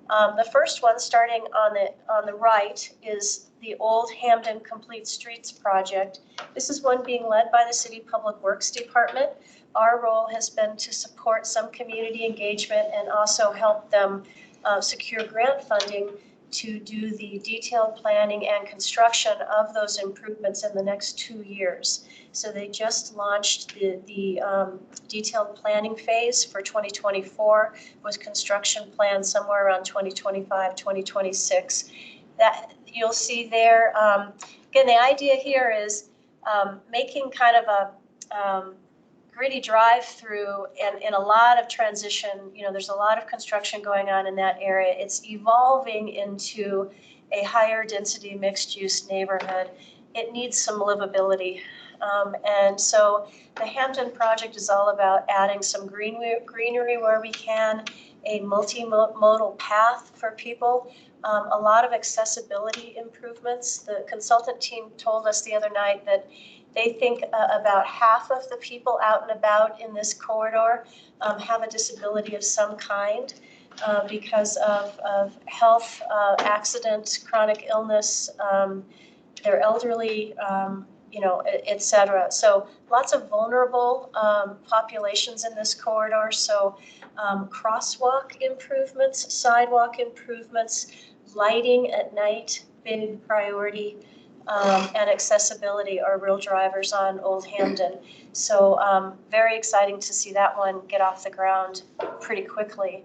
The first one, starting on the right, is the Old Hamden Complete Streets project. This is one being led by the City Public Works Department. Our role has been to support some community engagement and also help them secure grant funding to do the detailed planning and construction of those improvements in the next 2 years. So they just launched the detailed planning phase for 2024 with construction plans somewhere around 2025, 2026. That you'll see there. Again, the idea here is making kind of a gritty drive-through and in a lot of transition. You know, there's a lot of construction going on in that area. It's evolving into a higher density mixed-use neighborhood. It needs some livability. And so the Hampton project is all about adding some greenery where we can, a multimodal path for people, a lot of accessibility improvements. The consultant team told us the other night that they think about half of the people out and about in this corridor have a disability of some kind because of health, accident, chronic illness, they're elderly, et cetera. So lots of vulnerable populations in this corridor. So crosswalk improvements, sidewalk improvements, lighting at night, big priority. And accessibility are real drivers on Old Hamden. So very exciting to see that one get off the ground pretty quickly.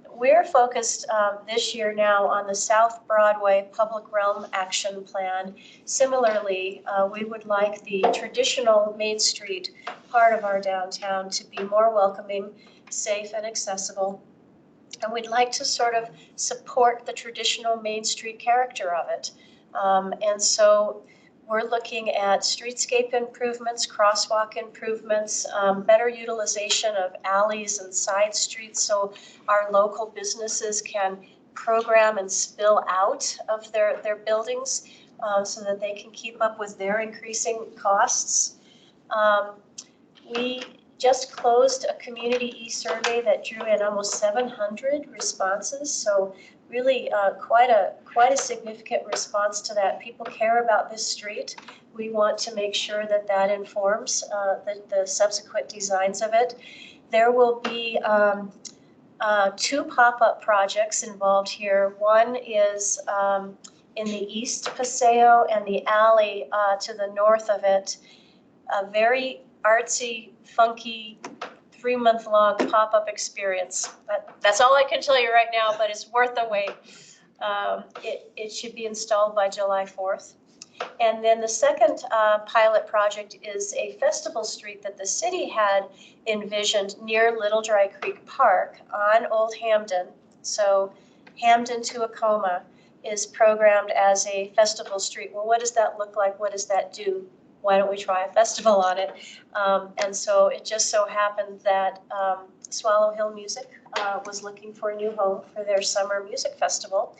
We're focused this year now on the South Broadway Public Realm Action Plan. Similarly, we would like the traditional Main Street part of our downtown to be more welcoming, safe, and accessible. And we'd like to sort of support the traditional Main Street character of it. And so we're looking at streetscape improvements, crosswalk improvements, better utilization of alleys and side streets so our local businesses can program and spill out of their buildings so that they can keep up with their increasing costs. We just closed a community e-survey that drew in almost 700 responses. So really quite a significant response to that. People care about this street. We want to make sure that that informs the subsequent designs of it. There will be 2 pop-up projects involved here. One is in the East Paseo and the alley to the north of it. A very artsy, funky, 3-month-long pop-up experience. That's all I can tell you right now, but it's worth the wait. It should be installed by July 4th. And then the second pilot project is a festival street that the city had envisioned near Little Dry Creek Park on Old Hamden. So Hamden to Acoma is programmed as a festival street. Well, what does that look like? What does that do? Why don't we try a festival on it? And so it just so happened that Swallow Hill Music was looking for a new home for their summer music festival.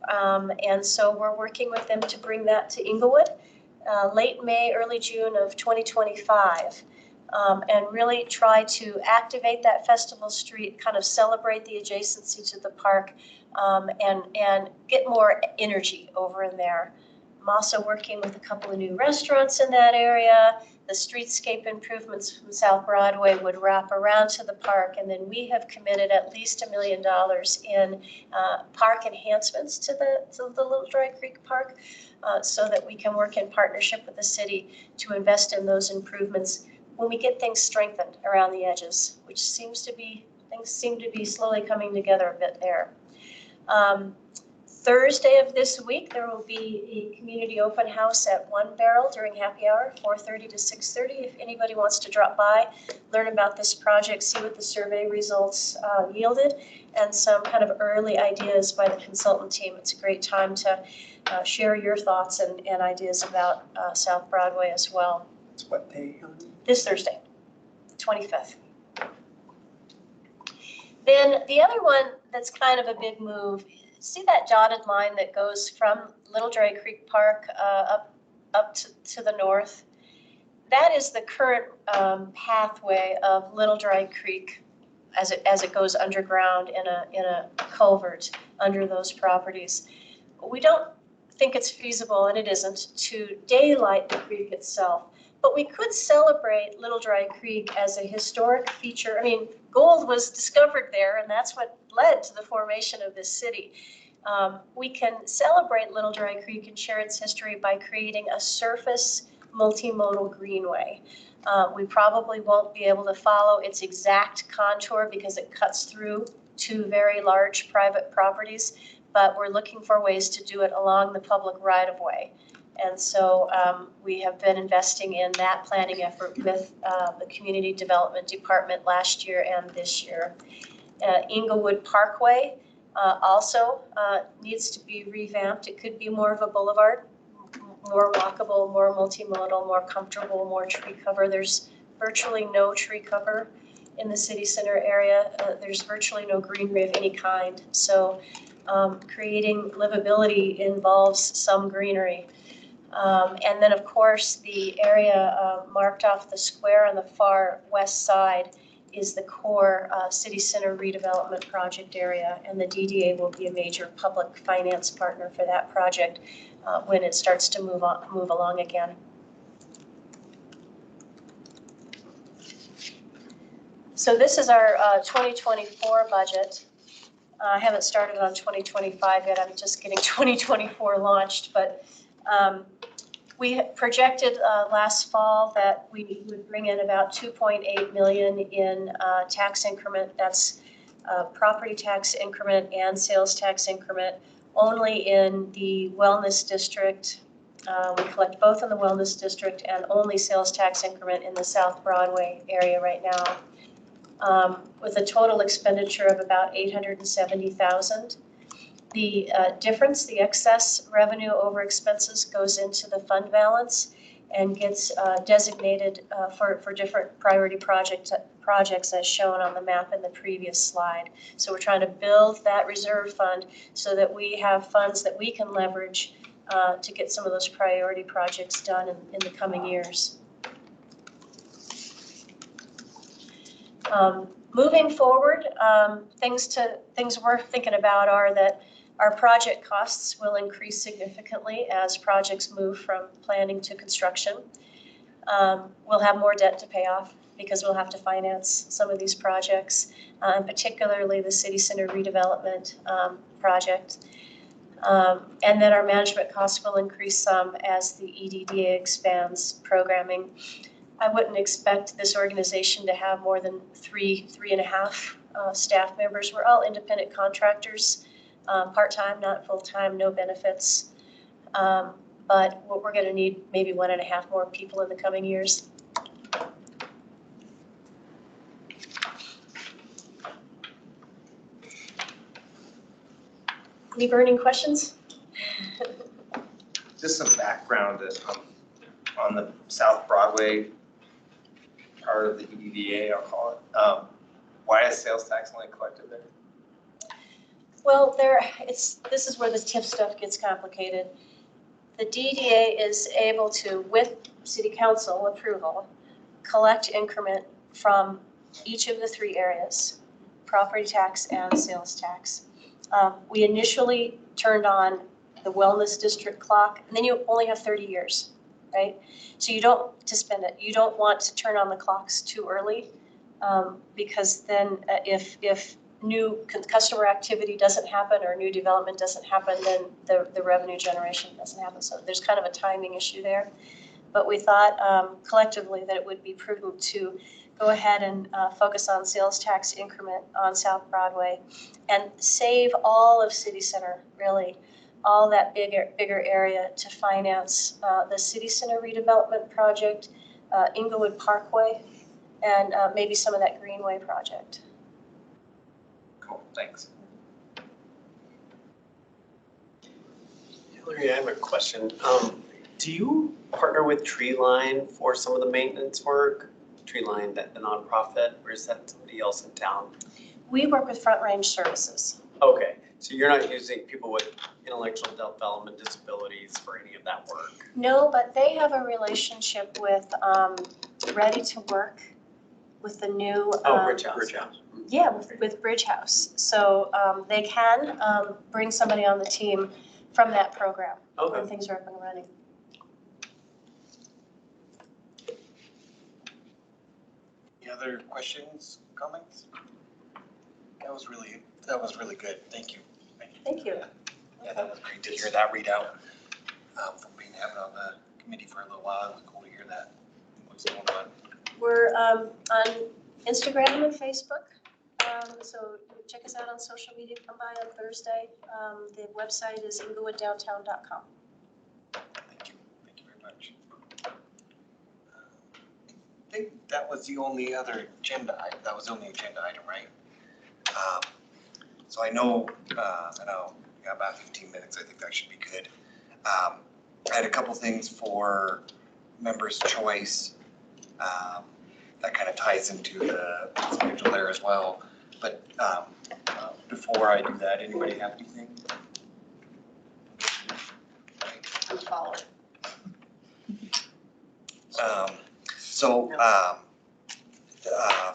And so we're working with them to bring that to Englewoo late May, early June of 2025. And really try to activate that festival street, kind of celebrate the adjacency to the park and get more energy over in there. I'm also working with a couple of new restaurants in that area. The streetscape improvements from South Broadway would wrap around to the park, and then we have committed at least $1 million in park enhancements to the Little Dry Creek Park so that we can work in partnership with the city to invest in those improvements when we get things strengthened around the edges, which things seem to be slowly coming together a bit there. Thursday of this week, there will be a community open house at One Barrel during happy hour, 4:30 to 6:30. If anybody wants to drop by, learn about this project, see what the survey results yielded, and some kind of early ideas by the consultant team. It's a great time to share your thoughts and ideas about South Broadway as well. It's what day? This Thursday, 25th. Then the other one that's kind of a big move, see that dotted line that goes from Little Dry Creek Park up to the north? That is the current pathway of Little Dry Creek as it goes underground in a culvert under those properties. We don't think it's feasible, and it isn't, to daylight the creek itself. But we could celebrate Little Dry Creek as a historic feature. I mean, gold was discovered there, and that's what led to the formation of this city. We can celebrate Little Dry Creek and share its history by creating a surface multimodal greenway. We probably won't be able to follow its exact contour because it cuts through two very large private properties, but we're looking for ways to do it along the public right-of-way. And so we have been investing in that planning effort with the Community Development Department last year and this year. Englewoo Parkway also needs to be revamped. It could be more of a boulevard, more walkable, more multimodal, more comfortable, more tree cover. There's virtually no tree cover in the city center area. There's virtually no greenery of any kind. So creating livability involves some greenery. And then, of course, the area marked off the square on the far west side is the core city center redevelopment project area, and the DDA will be a major public finance partner for that project when it starts to move along again. So this is our 2024 budget. I haven't started on 2025 yet. I'm just getting 2024 launched, but we projected last fall that we would bring in about 2.8 million in tax increment. That's property tax increment and sales tax increment only in the wellness district. We collect both in the wellness district and only sales tax increment in the South Broadway area right now, with a total expenditure of about 870,000. The difference, the excess revenue over expenses, goes into the fund balance and gets designated for different priority projects as shown on the map in the previous slide. So we're trying to build that reserve fund so that we have funds that we can leverage to get some of those priority projects done in the coming years. Moving forward, things we're thinking about are that our project costs will increase significantly as projects move from planning to construction. We'll have more debt to pay off because we'll have to finance some of these projects, and particularly the city center redevelopment project. And then our management costs will increase some as the EDDA expands programming. I wouldn't expect this organization to have more than three and a half staff members. We're all independent contractors, part-time, not full-time, no benefits. But we're going to need maybe 1.5 more people in the coming years. Any burning questions? Just some background on the South Broadway part of the EDDA, I'll call it. Why is sales tax only collected there? Well, this is where the TIF stuff gets complicated. The DDA is able to, with city council approval, collect increment from each of the 3 areas, property tax and sales tax. We initially turned on the wellness district clock, and then you only have 30 years, right? So you don't want to turn on the clocks too early, because then if new customer activity doesn't happen or new development doesn't happen, then the revenue generation doesn't happen. So there's kind of a timing issue there. But we thought collectively that it would be prudent to go ahead and focus on sales tax increment on South Broadway and save all of City Center, really, all that bigger area to finance the City Center redevelopment project, Englewoo Parkway, and maybe some of that Greenway project. Cool, thanks. Hilarie, I have a question. Do you partner with Treeline for some of the maintenance work? Treeline, the nonprofit, or is that somebody else in town? We work with Front Range Services. Okay, so you're not using people with intellectual development disabilities for any of that work? No, but they have a relationship with Ready to Work with the new. Bridge House. Yeah, with Bridge House. So they can bring somebody on the team from that program when things are up and running. Any other questions, comments? That was really good. Thank you. Thank you. Yeah, that was great to hear that readout from being having on the committee for a little while. It was cool to hear that. What's going on? We're on Instagram and Facebook. So check us out on social media. Come by on Thursday. The website is englewoodowntown.com. Thank you. Thank you very much. I think that was the only other agenda item. That was the only agenda item, right? So I know we got about 15 minutes. I think that should be good. I had a couple things for members' choice. That kind of ties into the schedule there as well. But before I do that, anybody have anything? I'm following.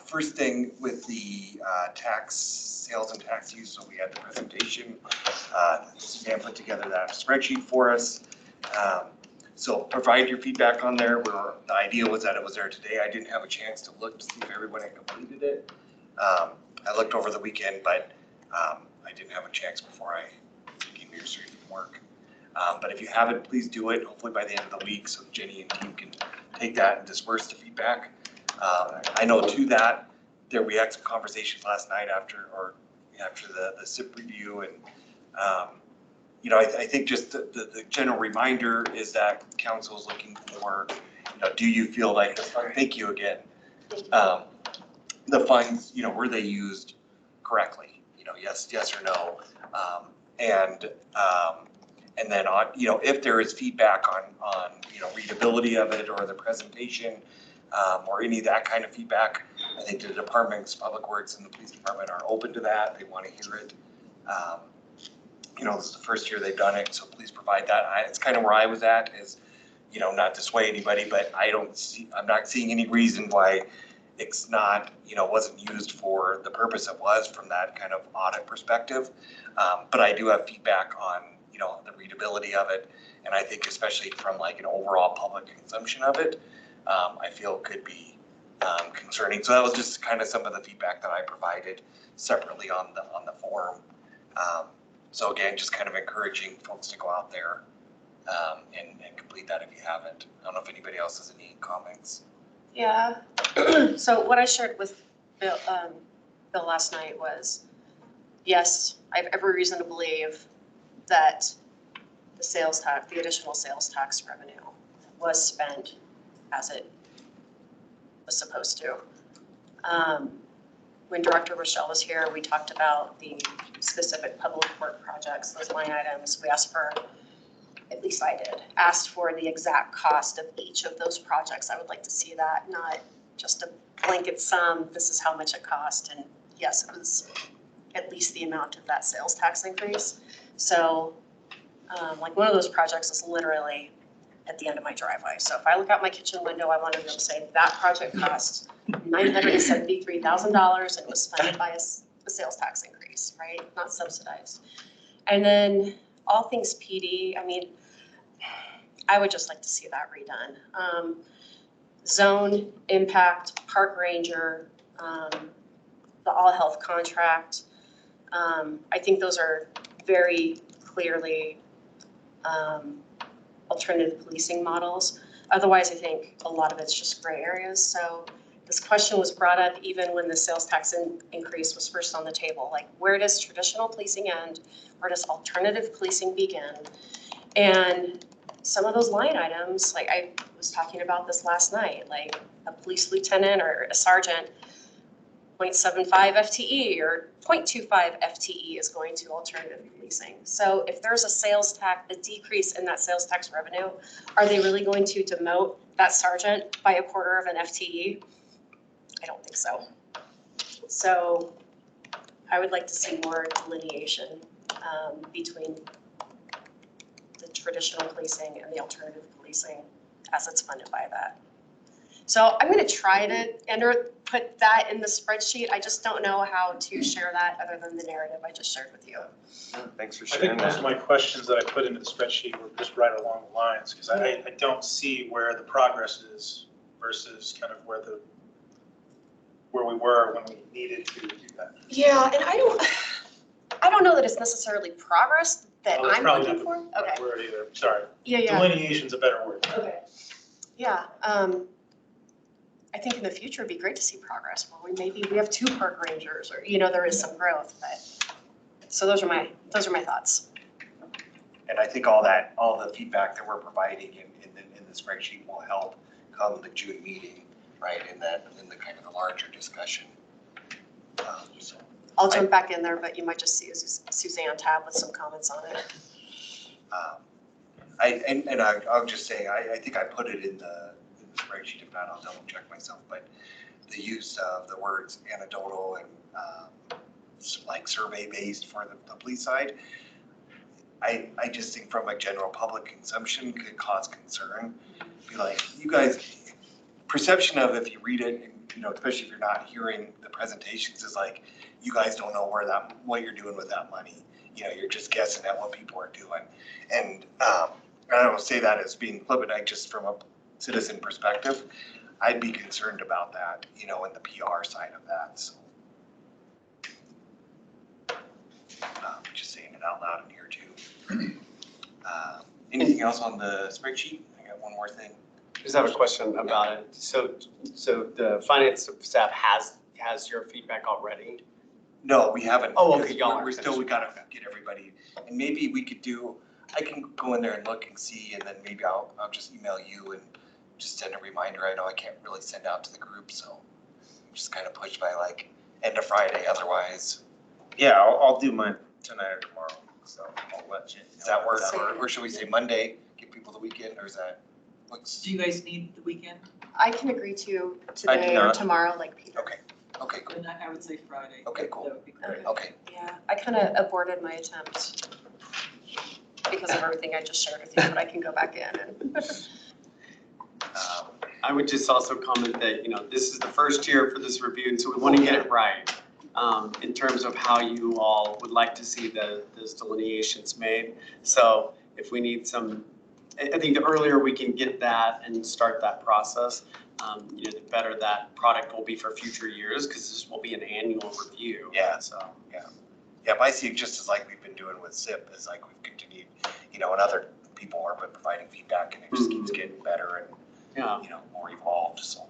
First thing with the sales and tax use, so we had the presentation. Suzanne put together that spreadsheet for us. So provide your feedback on there. The idea was that it was there today. I didn't have a chance to look to see if everyone had completed it. I looked over the weekend, but I didn't have a chance before I came here straight from work. But if you haven't, please do it. Hopefully by the end of the week, so Jenny and team can take that and disperse the feedback. I know to that, we had some conversations last night after the SIP review, and I think just the general reminder is that council is looking for, do you feel like, thank you again, the funds, were they used correctly? Yes or no, and then on, if there is feedback on readability of it or the presentation, or any of that kind of feedback, I think the departments, Public Works and the Police Department are open to that. They want to hear it. This is the first year they've done it, so please provide that. It's kind of where I was at, is, not to sway anybody, but I'm not seeing any reason why it's not, wasn't used for the purpose it was from that kind of audit perspective. But I do have feedback on, the readability of it. And I think especially from like an overall public consumption of it, I feel could be concerning. So that was just kind of some of the feedback that I provided separately on the forum. So again, just kind of encouraging folks to go out there and complete that if you haven't. I don't know if anybody else has any comments. Yeah. So what I shared with Bill last night was, yes, I have every reason to believe that the additional sales tax revenue was spent as it was supposed to. When Director Rochelle was here, we talked about the specific public work projects, those line items. We asked for, at least I did, asked for the exact cost of each of those projects. I would like to see that, not just a blanket sum, this is how much it cost. And yes, it was at least the amount of that sales tax increase. So like one of those projects is literally at the end of my driveway. So if I look out my kitchen window, I want to be able to say that project cost $973,000 and it was funded by a sales tax increase, right? Not subsidized. And then all things PD, I mean, I would just like to see that redone. Zone impact, park ranger, the all health contract. I think those are very clearly alternative policing models. Otherwise, I think a lot of it's just gray areas. So this question was brought up even when the sales tax increase was first on the table. Like, where does traditional policing end? Where does alternative policing begin? And some of those line items, like I was talking about this last night, like a police lieutenant or a sergeant, 0.75 FTE or 0.25 FTE is going to alternative policing. So if there's a decrease in that sales tax revenue, are they really going to demote that sergeant by 1/4 of an FTE? I don't think so. So I would like to see more delineation between the traditional policing and the alternative policing as it's funded by that. So I'm going to try to enter put that in the spreadsheet. I just don't know how to share that other than the narrative I just shared with you. Thanks for I sharing think most that. of my questions that I put into the spreadsheet were just right along the lines, because I don't see where the progress is versus kind of where we were when we needed to do that. Yeah, and I don't know that it's necessarily progress that Well, that's I'm probably looking for. not the Okay. right word either, sorry. Yeah. Delineation's a better word. Okay. Yeah, I think in the future it'd be great to see progress where we have 2 park rangers or, there is some growth, but, so those are my thoughts. And I think all the feedback that we're providing in the spreadsheet will help come the June meeting, right, in the kind of the larger discussion. So, I'll jump back in there, but you might just see a Suzanne tab with some comments on it. I'll just say, I think I put it in the spreadsheet, if not, I'll double check myself, but the use of the words anecdotal and like survey-based for the police side, I just think from a general public consumption could cause concern. Be like, you guys, perception of if you read it, and, especially if you're not hearing the presentations, is like, you guys don't know what you're doing with that money. You're just guessing at what people are doing. And I don't say that as being flippant, just from a citizen perspective, I'd be concerned about that, in the PR side of that, so. Just saying it out loud in here too. Anything else on the spreadsheet? I got one more thing. Just have a question about it. So the finance staff has your feedback already? No, we haven't. Oh, okay, because y'all we're aren't still, we finished. gotta get everybody, and maybe we could I can go in there and look and see, and then maybe I'll just email you and just send a reminder. I know I can't really send out to the group, so I'm just kind of pushed by like end of Friday, otherwise. Yeah, I'll do mine tonight or tomorrow, so I'll let you. Does that work, or should we say Monday, give people the weekend, or is that, Do you guys need the weekend? I can agree to I do today or not. tomorrow, like Peter. okay, cool, Then I would say Friday. Okay, cool. That would be great. okay. Yeah, I kind of aborted my attempt because of everything I just shared with you, but I can go back in and. I would just also comment that, this is the first year for this review, and so we want to get it right in terms of how you all would like to see those delineations made. So if we need I think the earlier we can get that and start that process, the better that product will be for future years, because this will be an annual review. Yeah. So. Yeah, but I see it just as like we've been doing with SIP, is like we've continued, and other people are providing feedback, and it just keeps getting better and, more evolved, so.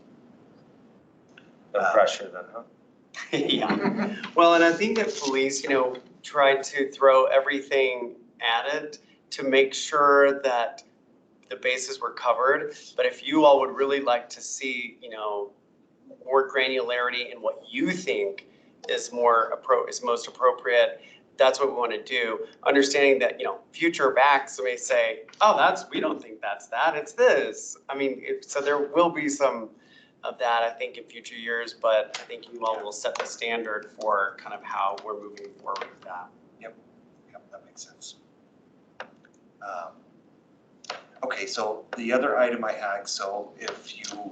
No pressure then, huh? Yeah, well, and I think that police, tried to throw everything at it to make sure that the bases were covered. But if you all would really like to see, more granularity in what you think is most appropriate, that's what we want to do. Understanding that, future BACs may say, oh, we don't think that's that, it's this. I mean, so there will be some of that, I think, in future years, but I think you all will set the standard for kind of how we're moving forward with that. Yep, that makes sense. Okay, so the other item I had, so if you,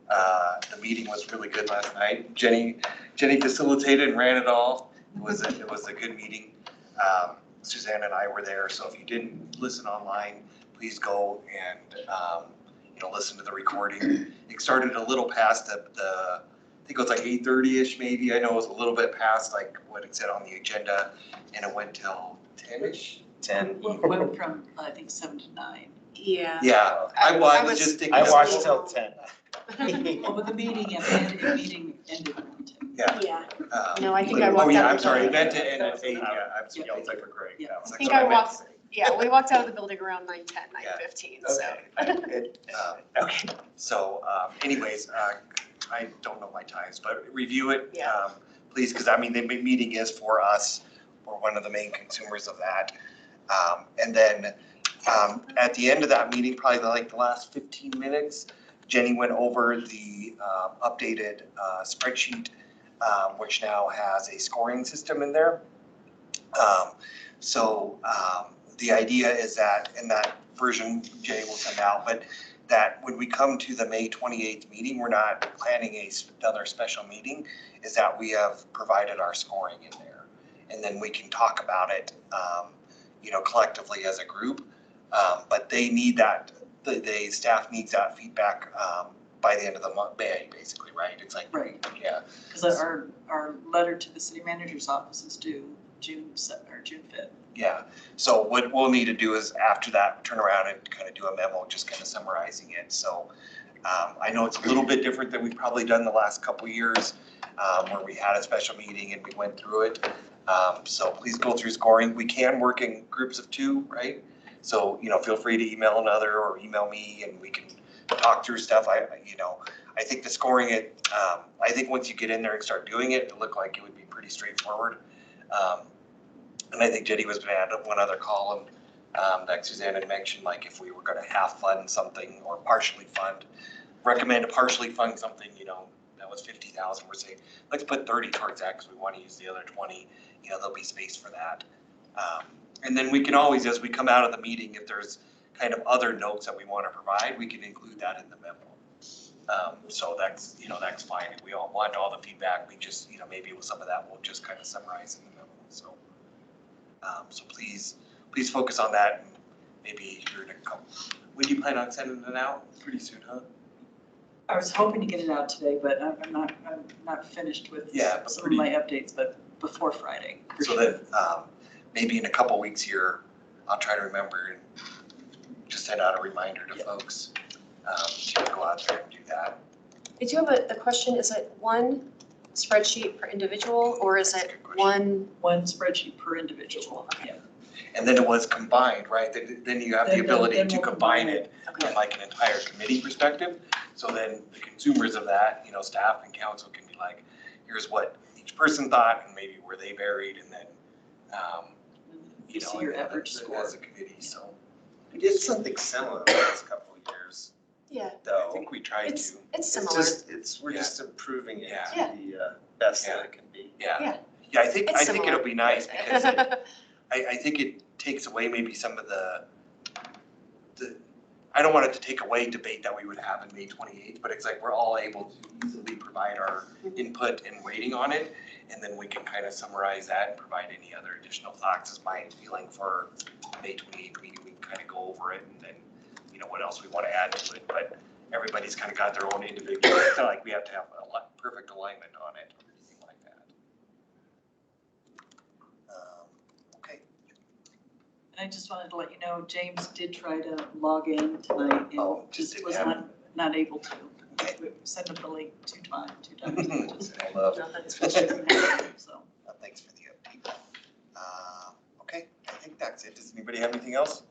the meeting was really good last night. Jenny facilitated and ran it all. It was a good meeting. Suzanne and I were there, so if you didn't listen online, please go and listen to the recording. It started a little past the I think it was like 8:30ish maybe. I know it was a little bit past like what it said on the agenda, and it went till 10ish. 10. Went from, I think, 7 to 9. Yeah. Yeah, I was just thinking. I of- watched till 10. Oh, but the meeting ended around 10. Yeah. Um, No, I think I walked Oh, yeah, out of I'm the sorry, building. event to end at 8, yeah, I'm sorry, Yeah. I was like for Greg. Yeah. That's I think what I meant to walked, say. yeah, we walked out of the building around 9:10, 9:15, so. Okay. Okay, so anyways, I don't know my times, but review it, Yeah. please, because the meeting is for us. We're one of the main consumers of that. And then at the end of that meeting, probably like the last 15 minutes, Jenny went over the updated spreadsheet, which now has a scoring system in there. So the idea is that in that version Jenny will send out, but that when we come to the May 28th meeting, we're not planning another special meeting, is that we have provided our scoring in there. And then we can talk about it, collectively as a group. But they need that, the staff needs that feedback by the end of the month, May, basically, right? It's like, Right, yeah, because our letter to the city manager's office is due June 5th. yeah. So what we'll need to do is after that, turn around and kind of do a memo, just kind of summarizing it. So I know it's a little bit different than we've probably done the last couple of years, where we had a special meeting and we went through it. So please go through scoring. We can work in groups of 2, right? So, feel free to email another or email me and we can talk through stuff. I think the scoring I think once you get in there and start doing it, it'll look like it would be pretty straightforward. And I think Jenny was going to add one other column that Suzanne had mentioned, like if we were going to half fund something or partially fund, recommend to partially fund something, that was 50,000. We're saying, let's put 30 towards that because we want to use the other 20. There'll be space for that. And then we can always, as we come out of the meeting, if there's kind of other notes that we want to provide, we can include that in the memo. So that's, that's fine. If we all want all the feedback, we just, maybe with some of that, we'll just kind of summarize in the memo. So, so please focus on that. And maybe you're going to come. When do you plan on sending it out? Pretty soon, huh? I was hoping to get it out today, but I'm not finished with some of my updates, but before Friday. So that maybe in a couple weeks here, I'll try to remember and just send out a reminder to folks to go out there and do that. I do have a question. Is it one spreadsheet per individual or is it one spreadsheet per individual? Yeah. And then it was combined, right? Then you have the ability Then to we'll combine it Okay. from like an entire committee perspective. So then the consumers of that, staff and council can be like, here's what each person thought and maybe where they varied, and then, You see your average score. as a committee, so. We did something similar the last couple of years, Yeah, I though. think we tried to. it's It's similar. just, we're just improving it Yeah. to the best that it can be. Yeah, I think It's it'll similar. be nice because I think it takes away maybe some of the, I don't want it to take away debate that we would have in May 28th, but it's like we're all able to easily provide our input and weighting on it. And then we can kind of summarize that and provide any other additional thoughts is my feeling for May 28th meeting. We can kind of go over it and then, what else we want to add to it. But everybody's kind of got their own individual, it's not like we have to have a perfect alignment on it or anything like that. Okay. And I just wanted to let you know, James did try to log in tonight Oh, and just just was didn't have not able to. Okay. We sent him the link two times. I love it. So. Thanks for the update. Okay, I think that's it. Does anybody have anything else?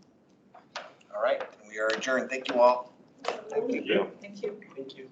All right, we are adjourned. Thank you all. Thank you. Thank you. Thank you.